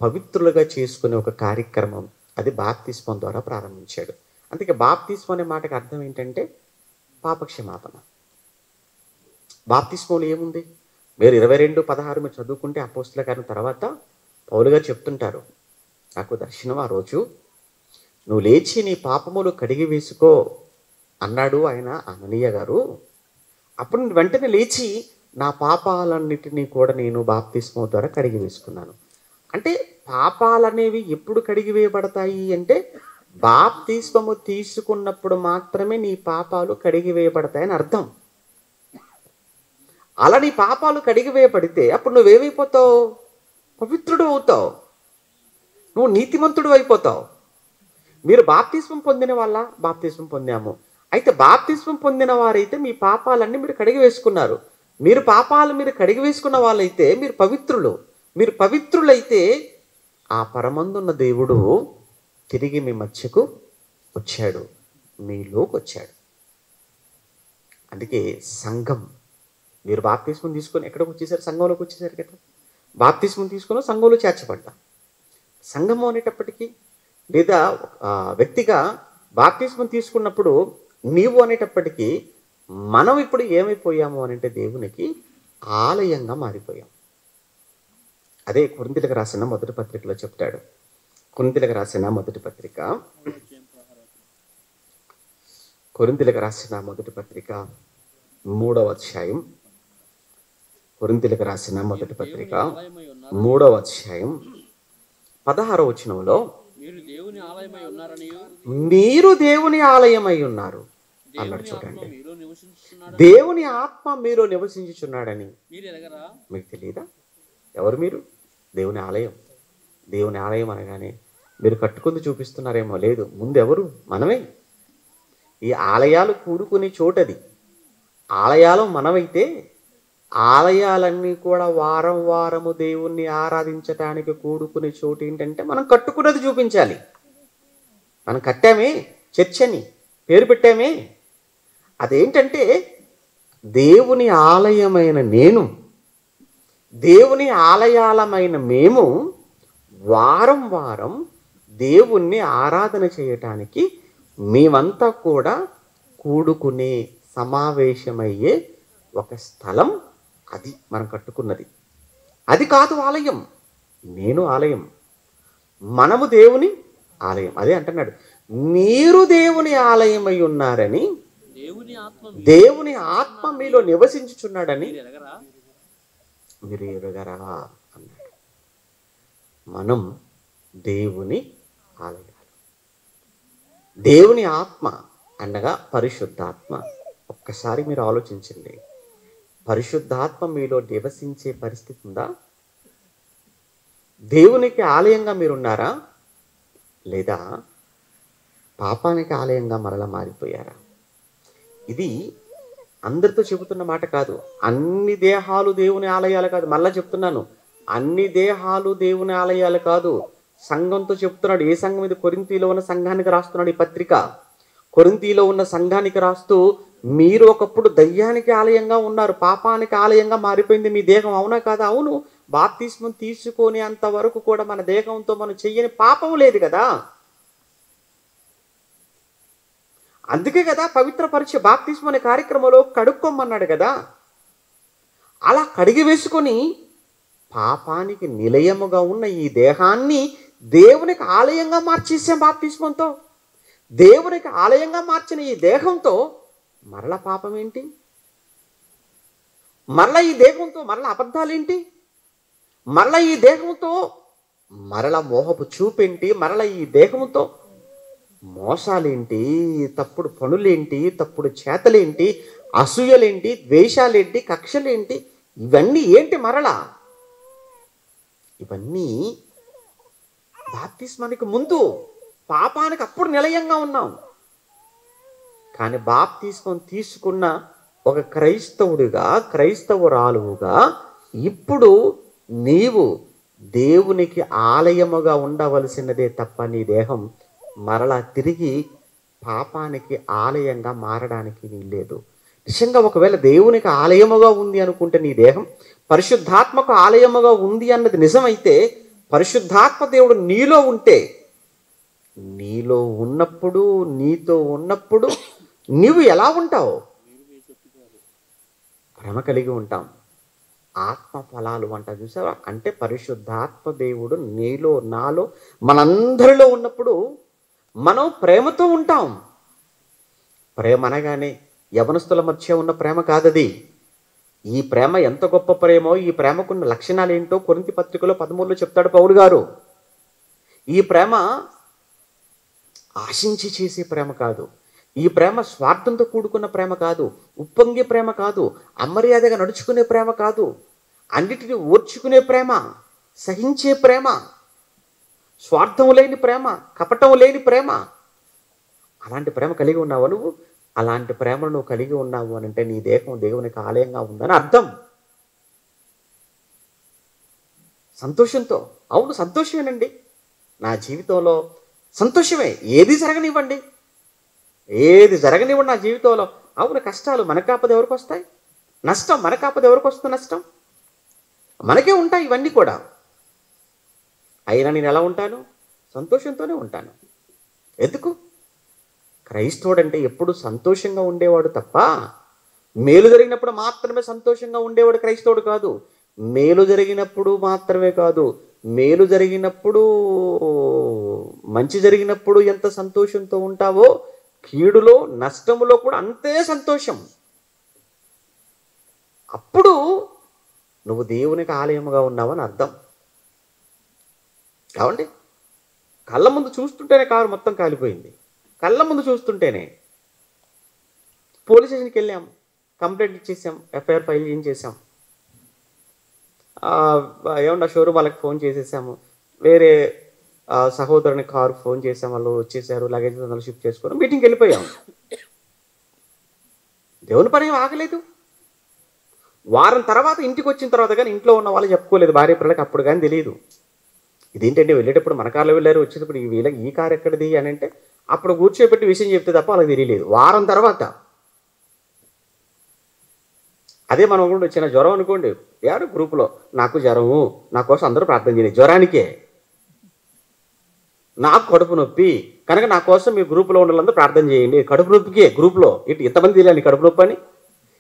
పవిత్రులుగా చేసుకునే ఒక కార్యక్రమం, అది బాప్తిస్మం ద్వారా ప్రారంభించాడు. అందుకే బాప్తిస్మం అనే మాటకి అర్థం ఏంటంటే పాపక్షమాపణ. బాప్తిస్మంలో ఏముంది? మీరు 22:16 మీరు చదువుకుంటే అపోస్తల కార్యం తర్వాత పౌలు గారు చెప్తుంటారు, నాకు దర్శనం ఆ రోజు, నువ్వు లేచి నీ పాపములు కడిగి వేసుకో అన్నాడు ఆయన అననీయ గారు. అప్పుడు నేను వెంటనే లేచి నా పాపాలన్నిటినీ కూడా నేను బాప్తిస్మం ద్వారా కడిగి వేసుకున్నాను. అంటే పాపాలనేవి ఎప్పుడు కడిగి వేయబడతాయి అంటే బాప్తిస్మము తీసుకున్నప్పుడు మాత్రమే నీ పాపాలు కడిగి వేయబడతాయని అర్థం. అలా నీ పాపాలు కడిగి వేయబడితే అప్పుడు నువ్వేమైపోతావు? పవిత్రుడు అవుతావు, నువ్వు నీతిమంతుడు అయిపోతావు. మీరు బాప్తిస్మం పొందిన వాళ్ళ? బాప్తిస్మం పొందాము. అయితే బాప్తిస్మం పొందిన వారైతే మీ పాపాలన్నీ మీరు కడిగి వేసుకున్నారు. మీరు పాపాలు మీరు కడిగి వేసుకున్న వాళ్ళైతే మీరు పవిత్రులు. మీరు పవిత్రులైతే ఆ పరమందున్న దేవుడు తిరిగి మీ మధ్యకు వచ్చాడు, మీలోకి వచ్చాడు. అందుకే సంఘం, మీరు బాప్తిస్మం తీసుకొని ఎక్కడికి వచ్చేసారు? సంఘంలోకి వచ్చేసారు కదా. బాప్తిస్మం తీసుకొని సంఘంలో చేర్చబడ్డా. సంఘము అనేటప్పటికీ లేదా వ్యక్తిగా బాప్తిస్మం తీసుకున్నప్పుడు నీవు అనేటప్పటికీ మనం ఇప్పుడు ఏమైపోయాము అని అంటే దేవునికి ఆలయంగా మారిపోయాం. అదే కొరింథీయులకు రాసిన మొదటి పత్రికలో చెప్తాడు. కొరింథీయులకు రాసిన మొదటి పత్రిక, కొరింథీయులకు రాసిన మొదటి పత్రిక 3వ అధ్యాయం, కొరింథీయులకు రాసిన మొదటి పత్రిక 3వ అధ్యాయం 16వ వచనంలో మీరు దేవుని ఆలయమై ఉన్నారు అన్నాడు. చూడండి, దేవుని ఆత్మ మీలో నివసించుచున్నాడని మీకు తెలియదా? ఎవరు మీరు? దేవుని ఆలయం. దేవుని ఆలయం అనగానే మీరు కట్టుకుంది చూపిస్తున్నారేమో, లేదు, ముందు ఎవరు? మనమే. ఈ ఆలయాలు కూడుకునే చోటది. ఆలయాలు మనమైతే ఆలయాలన్నీ కూడా వారం వారము దేవుణ్ణి ఆరాధించటానికి కూడుకునే చోటు ఏంటంటే మనం కట్టుకున్నది చూపించాలి. మనం కట్టామే చర్చని, పేరు పెట్టామే. అదేంటంటే దేవుని ఆలయమైన నేను, దేవుని ఆలయాలమైన మేము వారం వారం దేవుణ్ణి ఆరాధన చేయటానికి మేమంతా కూడా కూడుకునే, సమావేశమయ్యే ఒక స్థలం. అది మనం కట్టుకున్నది. అది కాదు ఆలయం. నేను ఆలయం, మనము దేవుని ఆలయం. అదే అంటున్నాడు, మీరు దేవుని ఆలయమై ఉన్నారని, దేవుని ఆత్మ మీలో నివసించుచున్నాడని మీరు ఎరుగరా అన్నాడు. మనం దేవుని ఆలయాలు. దేవుని ఆత్మ అనగా పరిశుద్ధాత్మ. ఒక్కసారి మీరు ఆలోచించండి, పరిశుద్ధాత్మ మీలో నివసించే పరిస్థితి ఉందా? దేవునికి ఆలయంగా మీరున్నారా, లేదా పాపానికి ఆలయంగా మరలా మారిపోయారా? ఇది అందరితో చెబుతున్న మాట కాదు. అన్ని దేహాలు దేవుని ఆలయాలు కాదు. మళ్ళా చెప్తున్నాను, అన్ని దేహాలు దేవుని ఆలయాలు కాదు. సంఘంతో చెప్తున్నాడు. ఏ సంఘం ఇది? కొరింథీలో ఉన్న సంఘానికి రాస్తున్నాడు ఈ పత్రిక. కొరింథీలో ఉన్న సంఘానికి రాస్తూ, మీరు ఒకప్పుడు దయ్యానికి ఆలయంగా ఉన్నారు, పాపానికి ఆలయంగా మారిపోయింది మీ దేహం, అవునా కాదా? అవును. బాప్తిస్మం తీసుకొని అంతవరకు కూడా మన దేహంతో మనం చెయ్యని పాపం లేదు కదా. అందుకే కదా పవిత్రపరిచే బాప్తిస్మం అనే కార్యక్రమంలో కడుక్కోమన్నాడు కదా. అలా కడిగి వేసుకొని పాపానికి నిలయముగా ఉన్న ఈ దేహాన్ని దేవునికి ఆలయంగా మార్చేసాం బాప్తిస్మంతో. దేవునికి ఆలయంగా మార్చిన ఈ దేహంతో మరల పాపం ఏంటి? మరల ఈ దేహంతో మరల అబద్ధాలేంటి? మరల ఈ దేహంతో మరల మోహపు చూపేంటి? మరల ఈ దేహంతో మోసాలేంటి? తప్పుడు పనులేంటి? తప్పుడు చేతలేంటి? అసూయలేంటి? ద్వేషాలేంటి? కక్షలేంటి? ఇవన్నీ ఏంటి మరలా? ఇవన్నీ బాప్తిస్మానికి ముందు పాపానికి అప్పుడు నిలయంగా ఉన్నాం. కానీ బాప్తిస్మం తీసుకున్న ఒక క్రైస్తవుడిగా, క్రైస్తవురాలువుగా ఇప్పుడు నీవు దేవునికి ఆలయముగా ఉండవలసినదే తప్ప నీ దేహం మరలా తిరిగి పాపానికి ఆలయంగా మారడానికి వీల్లేదు. నిజంగా ఒకవేళ దేవునికి ఆలయముగా ఉంది అనుకుంటే నీ దేహం, పరిశుద్ధాత్మకు ఆలయముగా ఉంది అన్నది నిజమైతే, పరిశుద్ధాత్మ దేవుడు నీలో ఉంటే, నీలో ఉన్నప్పుడు, నీతో ఉన్నప్పుడు నీవు ఎలా ఉంటావు? ప్రేమ కలిగి ఉంటాం. ఆత్మ ఫలాలు అంట, చూసావా? అంటే పరిశుద్ధాత్మ దేవుడు నీలో, నాలో, మనందరిలో ఉన్నప్పుడు మనం ప్రేమతో ఉంటాం. ప్రేమ అనగానే యవనస్తుల మధ్య ఉన్న ప్రేమ కాదది. ఈ ప్రేమ ఎంత గొప్ప ప్రేమో, ఈ ప్రేమకున్న లక్షణాలు ఏంటో కొరింథీ పత్రికలో 13లో చెప్తాడు పౌలు గారు. ఈ ప్రేమ ఆశించి చేసే ప్రేమ కాదు. ఈ ప్రేమ స్వార్థంతో కూడుకున్న ప్రేమ కాదు. ఉప్పొంగే ప్రేమ కాదు. అమర్యాదగా నడుచుకునే ప్రేమ కాదు. అన్నిటిని ఓర్చుకునే ప్రేమ, సహించే ప్రేమ, స్వార్థం లేని ప్రేమ, కపటం లేని ప్రేమ. అలాంటి ప్రేమ కలిగి ఉన్నావు నువ్వు. అలాంటి ప్రేమను నువ్వు కలిగి ఉన్నావు అని అంటే నీ దేహం దేవునికి ఆలయంగా ఉందని అర్థం. సంతోషంతో, అవును సంతోషమేనండి, నా జీవితంలో సంతోషమే. ఏది జరగనివ్వండి, ఏది జరగనివ్వండి నా జీవితంలో. అవును, కష్టాలు మనకు కాకపోతే ఎవరికి వస్తాయి? నష్టం మనకు కాకపోతే ఎవరికి వస్తుంది? నష్టం మనకే ఉంటాయి ఇవన్నీ కూడా. అయినా నేను ఎలా ఉంటాను? సంతోషంతోనే ఉంటాను. ఎందుకు? క్రైస్తవుడు అంటే ఎప్పుడు సంతోషంగా ఉండేవాడు తప్ప, మేలు జరిగినప్పుడు మాత్రమే సంతోషంగా ఉండేవాడు క్రైస్తవుడు కాదు. మేలు జరిగినప్పుడు మాత్రమే కాదు, మేలు జరిగినప్పుడు, మంచి జరిగినప్పుడు ఎంత సంతోషంతో ఉంటావో, కీడులో, నష్టములో కూడా అంతే సంతోషం. అప్పుడు నువ్వు దేవునికి ఆలయముగా ఉన్నావని అర్థం. కావండి, కళ్ళ ముందు చూస్తుంటేనే కారు మొత్తం కాలిపోయింది. కళ్ళ ముందు చూస్తుంటేనే పోలీస్ స్టేషన్కి వెళ్ళాం, కంప్లైంట్ ఇచ్చేసాం, ఎఫ్ఐఆర్ ఫైల్ చేసాం, ఏమన్నా షోరూమ్ వాళ్ళకి ఫోన్ చేసేసాము, వేరే సహోదరుని కారు ఫోన్ చేసాం, వాళ్ళు వచ్చేసారు, లగేజ్ షిఫ్ట్ చేసుకొని మీటింగ్కి వెళ్ళిపోయాం. దేవుని పని ఆగలేదు. వారం తర్వాత ఇంటికి వచ్చిన తర్వాత కానీ ఇంట్లో ఉన్న వాళ్ళు చెప్పుకోలేదు, భార్య పిల్లలకి అప్పుడు కానీ తెలియదు. ఇదేంటంటే వెళ్ళేటప్పుడు మన కార్లో వెళ్ళారు, వచ్చేటప్పుడు వీళ్ళకి ఈ కారు ఎక్కడిది అని అంటే అప్పుడు కూర్చోబెట్టి విషయం చెప్తే తప్ప వాళ్ళకి తెలియలేదు. వారం తర్వాత అదే మనం కూడా చిన్న జ్వరం అనుకోండి, యారు గ్రూపులో నాకు జ్వరము, నా కోసం అందరూ ప్రార్థన చేయండి. జ్వరానికే నాకు కడుపు నొప్పి కనుక నా కోసం మీ గ్రూపులో ఉన్న వాళ్ళందరూ ప్రార్థన చేయండి. కడుపు నొప్పికే గ్రూప్లో ఇంతమంది తెలియాలి నీకు కడుపు నొప్పి అని,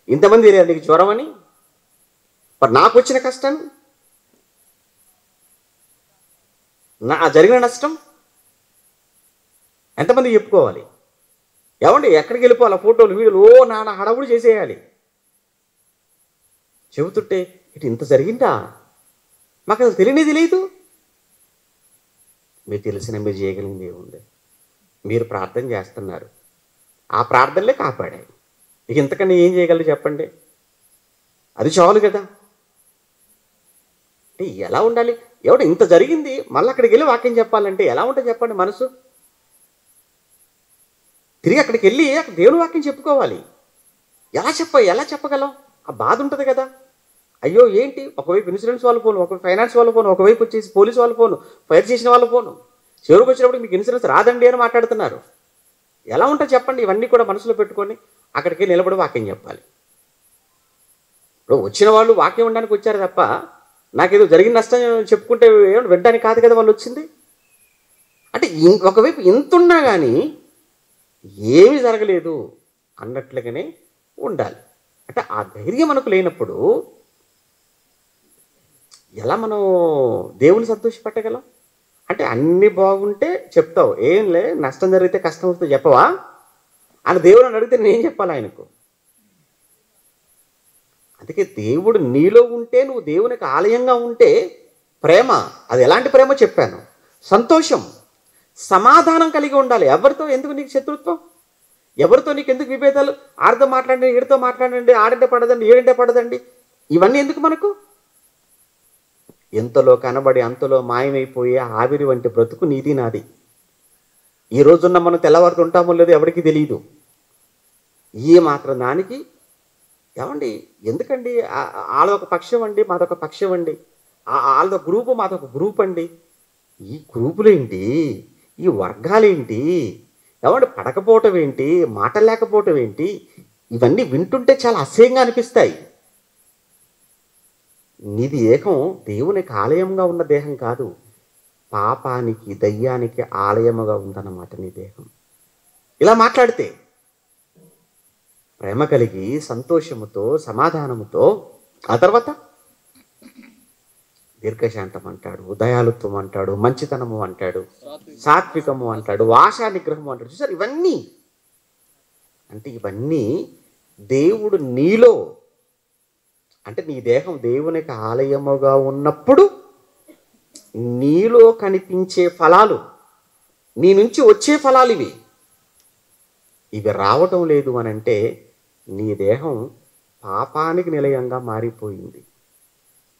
ఇంతమంది తెలియాలి నీకు జ్వరం అని. మరి నాకు వచ్చిన కష్టాన్ని జరిగిన నష్టం ఎంతమంది చెప్పుకోవాలి? ఏమండి ఎక్కడికి వెళ్ళిపోవాలి? ఫోటోలు వీడియోలు నాన్న హడావుడి చేసేయాలి. చెబుతుంటే ఇటు ఇంత జరిగిందా, మాకు అసలు తెలియదు. మీకు తెలిసిన మీరు చేయగలిగింది ఏముంది? మీరు ప్రార్థన చేస్తున్నారు, ఆ ప్రార్థనలే కాపాడాయి. ఇక ఇంతకన్నా ఏం చేయగలరు చెప్పండి? అది చాలు కదా. అంటే ఎలా ఉండాలి? ఎవడు ఇంత జరిగింది మళ్ళీ అక్కడికి వెళ్ళి వాక్యం చెప్పాలంటే ఎలా ఉంటుంది చెప్పండి మనసు? తిరిగి అక్కడికి వెళ్ళి అక్కడ దేవుని వాక్యం చెప్పుకోవాలి. ఎలా చెప్పగలం? ఆ బాధ ఉంటుంది కదా. అయ్యో ఏంటి, ఒకవైపు ఇన్సూరెన్స్ వాళ్ళ ఫోన్, ఒకవైపు ఫైనాన్స్ వాళ్ళ ఫోన్, ఒకవైపు వచ్చేసి పోలీసు వాళ్ళ ఫోను, ఫైర్ చేసిన వాళ్ళ ఫోను, చివరికి వచ్చినప్పుడు మీకు ఇన్సూరెన్స్ రాదండి అని మాట్లాడుతున్నారు. ఎలా ఉంటుంది చెప్పండి? ఇవన్నీ కూడా మనసులో పెట్టుకొని అక్కడికి నిలబడి వాక్యం చెప్పాలి. ఇప్పుడు వచ్చిన వాళ్ళు వాక్యం ఉండడానికి వచ్చారు తప్ప నాకేదో జరిగిన నష్టం చెప్పుకుంటే ఏమన్నా వినడానికి కాదు కదా వాళ్ళు వచ్చింది. అంటే ఒకవైపు ఇంతున్నా కానీ ఏమీ జరగలేదు అన్నట్లుగానే ఉండాలి. అంటే ఆ ధైర్యం మనకు లేనప్పుడు ఎలా మనం దేవుని సంతోషపెట్టగలం? అంటే అన్నీ బాగుంటే చెప్తావు, ఏంలే నష్టం జరిగితే కష్టం వస్తే చెప్పవా అని దేవుడిని అడిగితే నేనేం చెప్పాలి ఆయనకు? అందుకే దేవుడు నీలో ఉంటే, నువ్వు దేవునికి ఆలయంగా ఉంటే ప్రేమ, అది ఎలాంటి ప్రేమ చెప్పాను, సంతోషం, సమాధానం కలిగి ఉండాలి. ఎవరితో ఎందుకు నీకు శత్రుత్వం? ఎవరితో నీకు ఎందుకు విభేదాలు? ఆడితో మాట్లాడండి, ఈడితో మాట్లాడండి, ఆడంటే పడదండి, ఏడంటే పడదండి, ఇవన్నీ ఎందుకు మనకు? ఎంతలో కనబడి అంతలో మాయమైపోయే ఆవిరి వంటి బ్రతుకు నీది నాది. ఈ రోజున్న మనం తెల్లవారుతూ ఉంటామో లేదో ఎవరికి తెలియదు. ఏ మాత్రం దానికి ఏమండి ఎందుకండి? వాళ్ళొక పక్షం అండి, మాదొక పక్షం అండి, వాళ్ళదొక గ్రూపు, మాదొక గ్రూప్ అండి. ఈ గ్రూపులేంటి, ఈ వర్గాలేంటి, ఏమండి పడకపోవటం ఏంటి, మాటలేకపోవటం ఏంటి, ఇవన్నీ వింటుంటే చాలా అసహ్యంగా అనిపిస్తాయి. నీది ఏకం దేవునికి ఆలయంగా ఉన్న దేహం కాదు, పాపానికి దయ్యానికి ఆలయముగా ఉందన్నమాట నీ దేహం. ఇలా మాట్లాడితే ప్రేమ కలిగి సంతోషముతో సమాధానముతో, ఆ తర్వాత దీర్ఘశాంతం అంటాడు, దయాలుత్వం అంటాడు, మంచితనము అంటాడు, సాత్వికము అంటాడు, ఆశా నిగ్రహము అంటాడు. చూసారు ఇవన్నీ? అంటే ఇవన్నీ దేవుడు నీలో, అంటే నీ దేహం దేవునికి ఆలయముగా ఉన్నప్పుడు నీలో కనిపించే ఫలాలు, నీ నుంచి వచ్చే ఫలాలు ఇవి. ఇవి రావటం లేదు అని అంటే నీ దేహం పాపానికి నిలయంగా మారిపోయింది.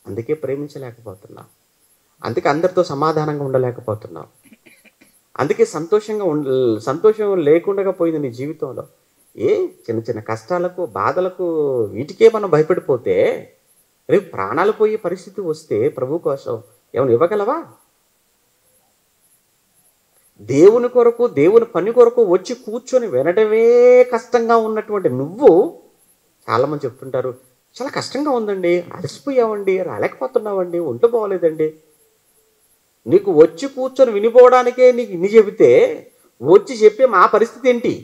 అందుకే ప్రేమించలేకపోతున్నావు, అందుకే అందరితో సమాధానంగా ఉండలేకపోతున్నావు, అందుకే సంతోషం లేకుండా పోయింది నీ జీవితంలో. చిన్న చిన్న కష్టాలకు, బాధలకు, వీటికే మనం భయపడిపోతే రేపు ప్రాణాలు పోయే పరిస్థితి వస్తే ప్రభు కోసం ఏమైనా ఇవ్వగలవా? దేవుని కొరకు, దేవుని పని కొరకు వచ్చి కూర్చొని వినడమే కష్టంగా ఉన్నటువంటి నువ్వు, చాలామంది చెప్తుంటారు చాలా కష్టంగా ఉందండి, అలసిపోయామండి, రాలేకపోతున్నామండి, ఒంట్లో బాగోలేదండి. నీకు వచ్చి కూర్చొని వినిపోవడానికే నీకు ఇన్ని చెబితే వచ్చి చెప్పే మా పరిస్థితి ఏంటి?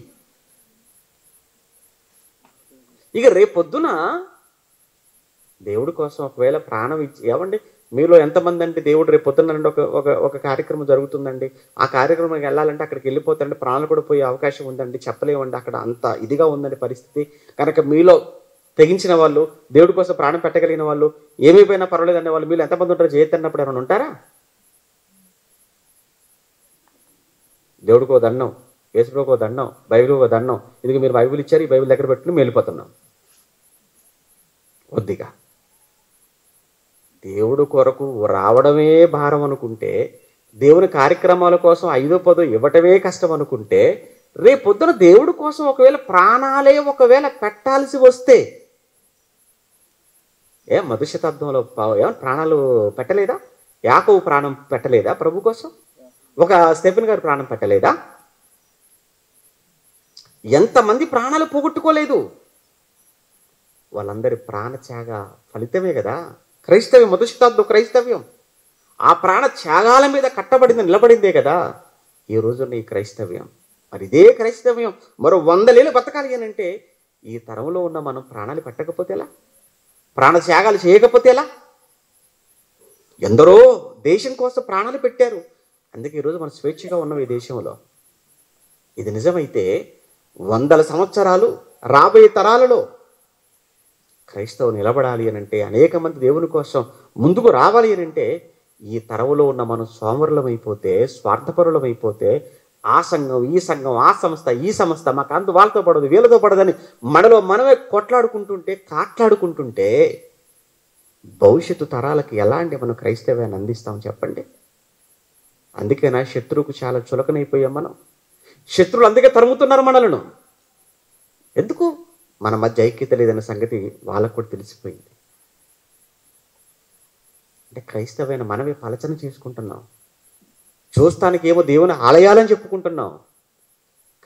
ఇక రేపొద్దున దేవుడి కోసం ఒకవేళ ప్రాణం ఇచ్చి, ఏమండి మీలో ఎంతమంది అంటే దేవుడు రేపు పొద్దునండి ఒక కార్యక్రమం జరుగుతుందండి, ఆ కార్యక్రమానికి వెళ్ళాలంటే అక్కడికి వెళ్ళిపోతారండి, ప్రాణాలు కూడా పోయే అవకాశం ఉందండి, చెప్పలేమండి, అక్కడ అంత ఇదిగా ఉందండి పరిస్థితి. కనుక మీలో తెగించిన వాళ్ళు, దేవుడి కోసం ప్రాణం పెట్టగలిగిన వాళ్ళు, ఏమైపోయినా పర్వాలేదు అనే వాళ్ళు మీలో ఎంతమంది ఉంటారో చేయొద్దన్నప్పుడు ఏమైనా ఉంటారా? దేవుడికో దండం, యేసుప్రభుకో దండం, బైబిల్కో దండం, ఇది మీరు బైబిల్ ఇచ్చారు, ఈ బైబిల్ దగ్గర పెట్టుకుని మేము వెళ్ళిపోతున్నాం. కొద్దిగా దేవుడు కొరకు రావడమే భారం అనుకుంటే, దేవుని కార్యక్రమాల కోసం 5-10 ఇవ్వటమే కష్టం అనుకుంటే, రేపొద్దున దేవుడి కోసం ఒకవేళ ప్రాణాలే ఒకవేళ పెట్టాల్సి వస్తే, మొదటి శతాబ్దంలో ఏమన్నా ప్రాణాలు పెట్టలేదా? యాకోబు ప్రాణం పెట్టలేదా ప్రభు కోసం? ఒక స్టెఫెన్ గారు ప్రాణం పెట్టలేదా? ఎంతమంది ప్రాణాలు పోగొట్టుకోలేదు? వాళ్ళందరి ప్రాణత్యాగ ఫలితమే కదా క్రైస్తవ్యం, మొదటి శతాబ్దం క్రైస్తవ్యం. ఆ ప్రాణ త్యాగాల మీద కట్టబడింది, నిలబడిందే కదా ఈ రోజున ఈ క్రైస్తవ్యం. మరి ఇదే క్రైస్తవ్యం మరో 100 ఏళ్ళు బతకాలి అని అంటే ఈ తరంలో ఉన్న మనం ప్రాణాలు పెట్టకపోతే ఎలా? ప్రాణ త్యాగాలు చేయకపోతే ఎలా? ఎందరో దేశం కోసం ప్రాణాలు పెట్టారు, అందుకే ఈరోజు మనం స్వేచ్ఛగా ఉన్నాం ఈ దేశంలో. ఇది నిజమైతే 100 సంవత్సరాలు రాబోయే తరాలలో క్రైస్తవం నిలబడాలి అని అంటే, అనేక మంది దేవుని కోసం ముందుకు రావాలి అని అంటే, ఈ తరవులో ఉన్న మనం సోమరులమైపోతే, స్వార్థపరులమైపోతే, ఆ సంఘం ఈ సంఘం, ఆ సంస్థ ఈ సంస్థ, మాకు అంత వాళ్ళతో పడదు వీళ్ళతో పడదని మనలో మనమే కొట్లాడుకుంటుంటే, కాట్లాడుకుంటుంటే భవిష్యత్తు తరాలకు ఎలాంటి మనం క్రైస్తవ్యాన్ని అందిస్తాం చెప్పండి? అందుకేనా శత్రువుకు చాలా చులకనైపోయాం మనం. శత్రువులు అందుకే తరుముతున్నారు మనలను. ఎందుకు? మన మధ్య ఐక్యత లేదన్న సంగతి వాళ్ళకు కూడా తెలిసిపోయింది. అంటే క్రైస్తవైన మనమే పలచన చేసుకుంటున్నాం. చూస్తానికి ఏమో దేవుని ఆలయాలని చెప్పుకుంటున్నాం,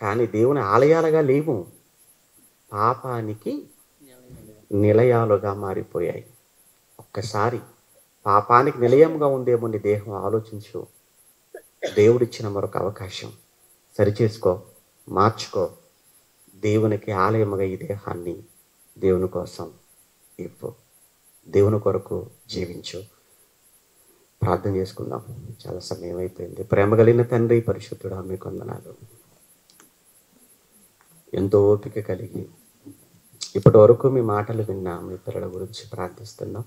కానీ దేవుని ఆలయాలుగా లేవు, పాపానికి నిలయాలుగా మారిపోయాయి. ఒక్కసారి పాపానికి నిలయంగా ఉందేమో నీ దేహం ఆలోచించు. దేవుడిచ్చిన మరొక అవకాశం, సరిచేసుకో, మార్చుకో. దేవునికి ఆలయముగా ఈ దేహాన్ని దేవుని కోసం ఇవ్వు, దేవుని కొరకు జీవించు. ప్రార్థన చేసుకుందాం, చాలా సమయం అయిపోయింది. ప్రేమ కలిగిన తండ్రి, పరిశుద్ధుడా, మీకు వందనాలు. ఎంతో ఓపిక కలిగి ఇప్పటి వరకు మీ మాటలు విన్నా మీ పిల్లల గురించి ప్రార్థిస్తున్నాం.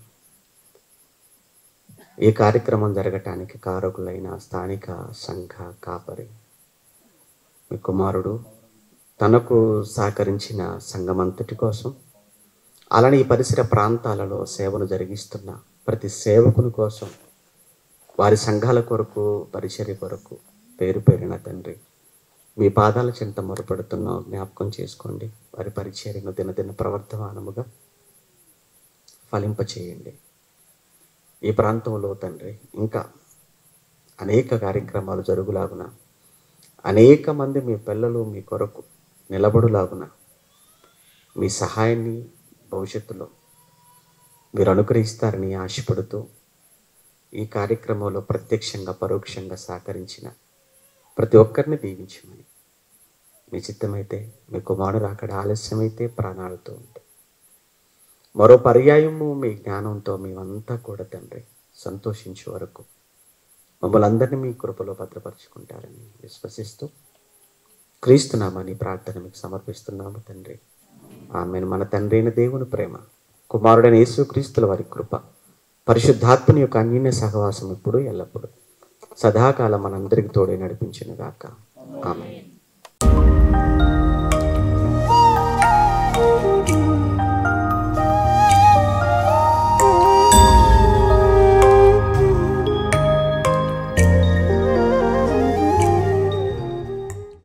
ఈ కార్యక్రమం జరగటానికి కారకులైన స్థానిక సంఘ కాపరి, మీ కుమారుడు తనకు సహకరించిన సంఘమంతటి కోసం, అలానే ఈ పరిసర ప్రాంతాలలో సేవను జరిగిస్తున్న ప్రతి సేవకుని కోసం, వారి సంఘాల కొరకు, పరిచర్య కొరకు పేరు పేరిన తండ్రి మీ పాదాల చెంత మొరపెడుతున్నాం. జ్ఞాపకం చేసుకోండి. వారి పరిచర్యను దినదిన ప్రవర్తమానముగా ఫలింపచేయండి. ఈ ప్రాంతంలో తండ్రి ఇంకా అనేక కార్యక్రమాలు జరుగులాగున, అనేక మంది మీ పిల్లలు మీ కొరకు నిలబడులాగున మీ సహాయాన్ని భవిష్యత్తులో మీరు అనుగ్రహిస్తారని ఆశపడుతూ, ఈ కార్యక్రమంలో ప్రత్యక్షంగా పరోక్షంగా సహకరించిన ప్రతి ఒక్కరిని దీవించమని, మీ చిత్తమైతే మీ కుమారుడు అక్కడ ఆలస్యమైతే ప్రాణాలతో ఉంటే మరో పర్యాయము మీ జ్ఞానంతో మేమంతా కూడా తండ్రి సంతోషించే వరకు మమ్మల్ని అందరినీ మీ కృపలో భద్రపరుచుకుంటారని విశ్వసిస్తూ క్రీస్తునామని ప్రార్థన మీకు సమర్పిస్తున్నాము తండ్రి. ఆమెను. మన తండ్రి అయిన దేవుని ప్రేమ, కుమారుడైన యేసుక్రీస్తుల వారి కృప, పరిశుద్ధాత్మని యొక్క అన్యోన్య సహవాసం ఇప్పుడు ఎల్లప్పుడు సదాకాలం మనందరికి తోడే నడిపించును గాక. ఆమేన్.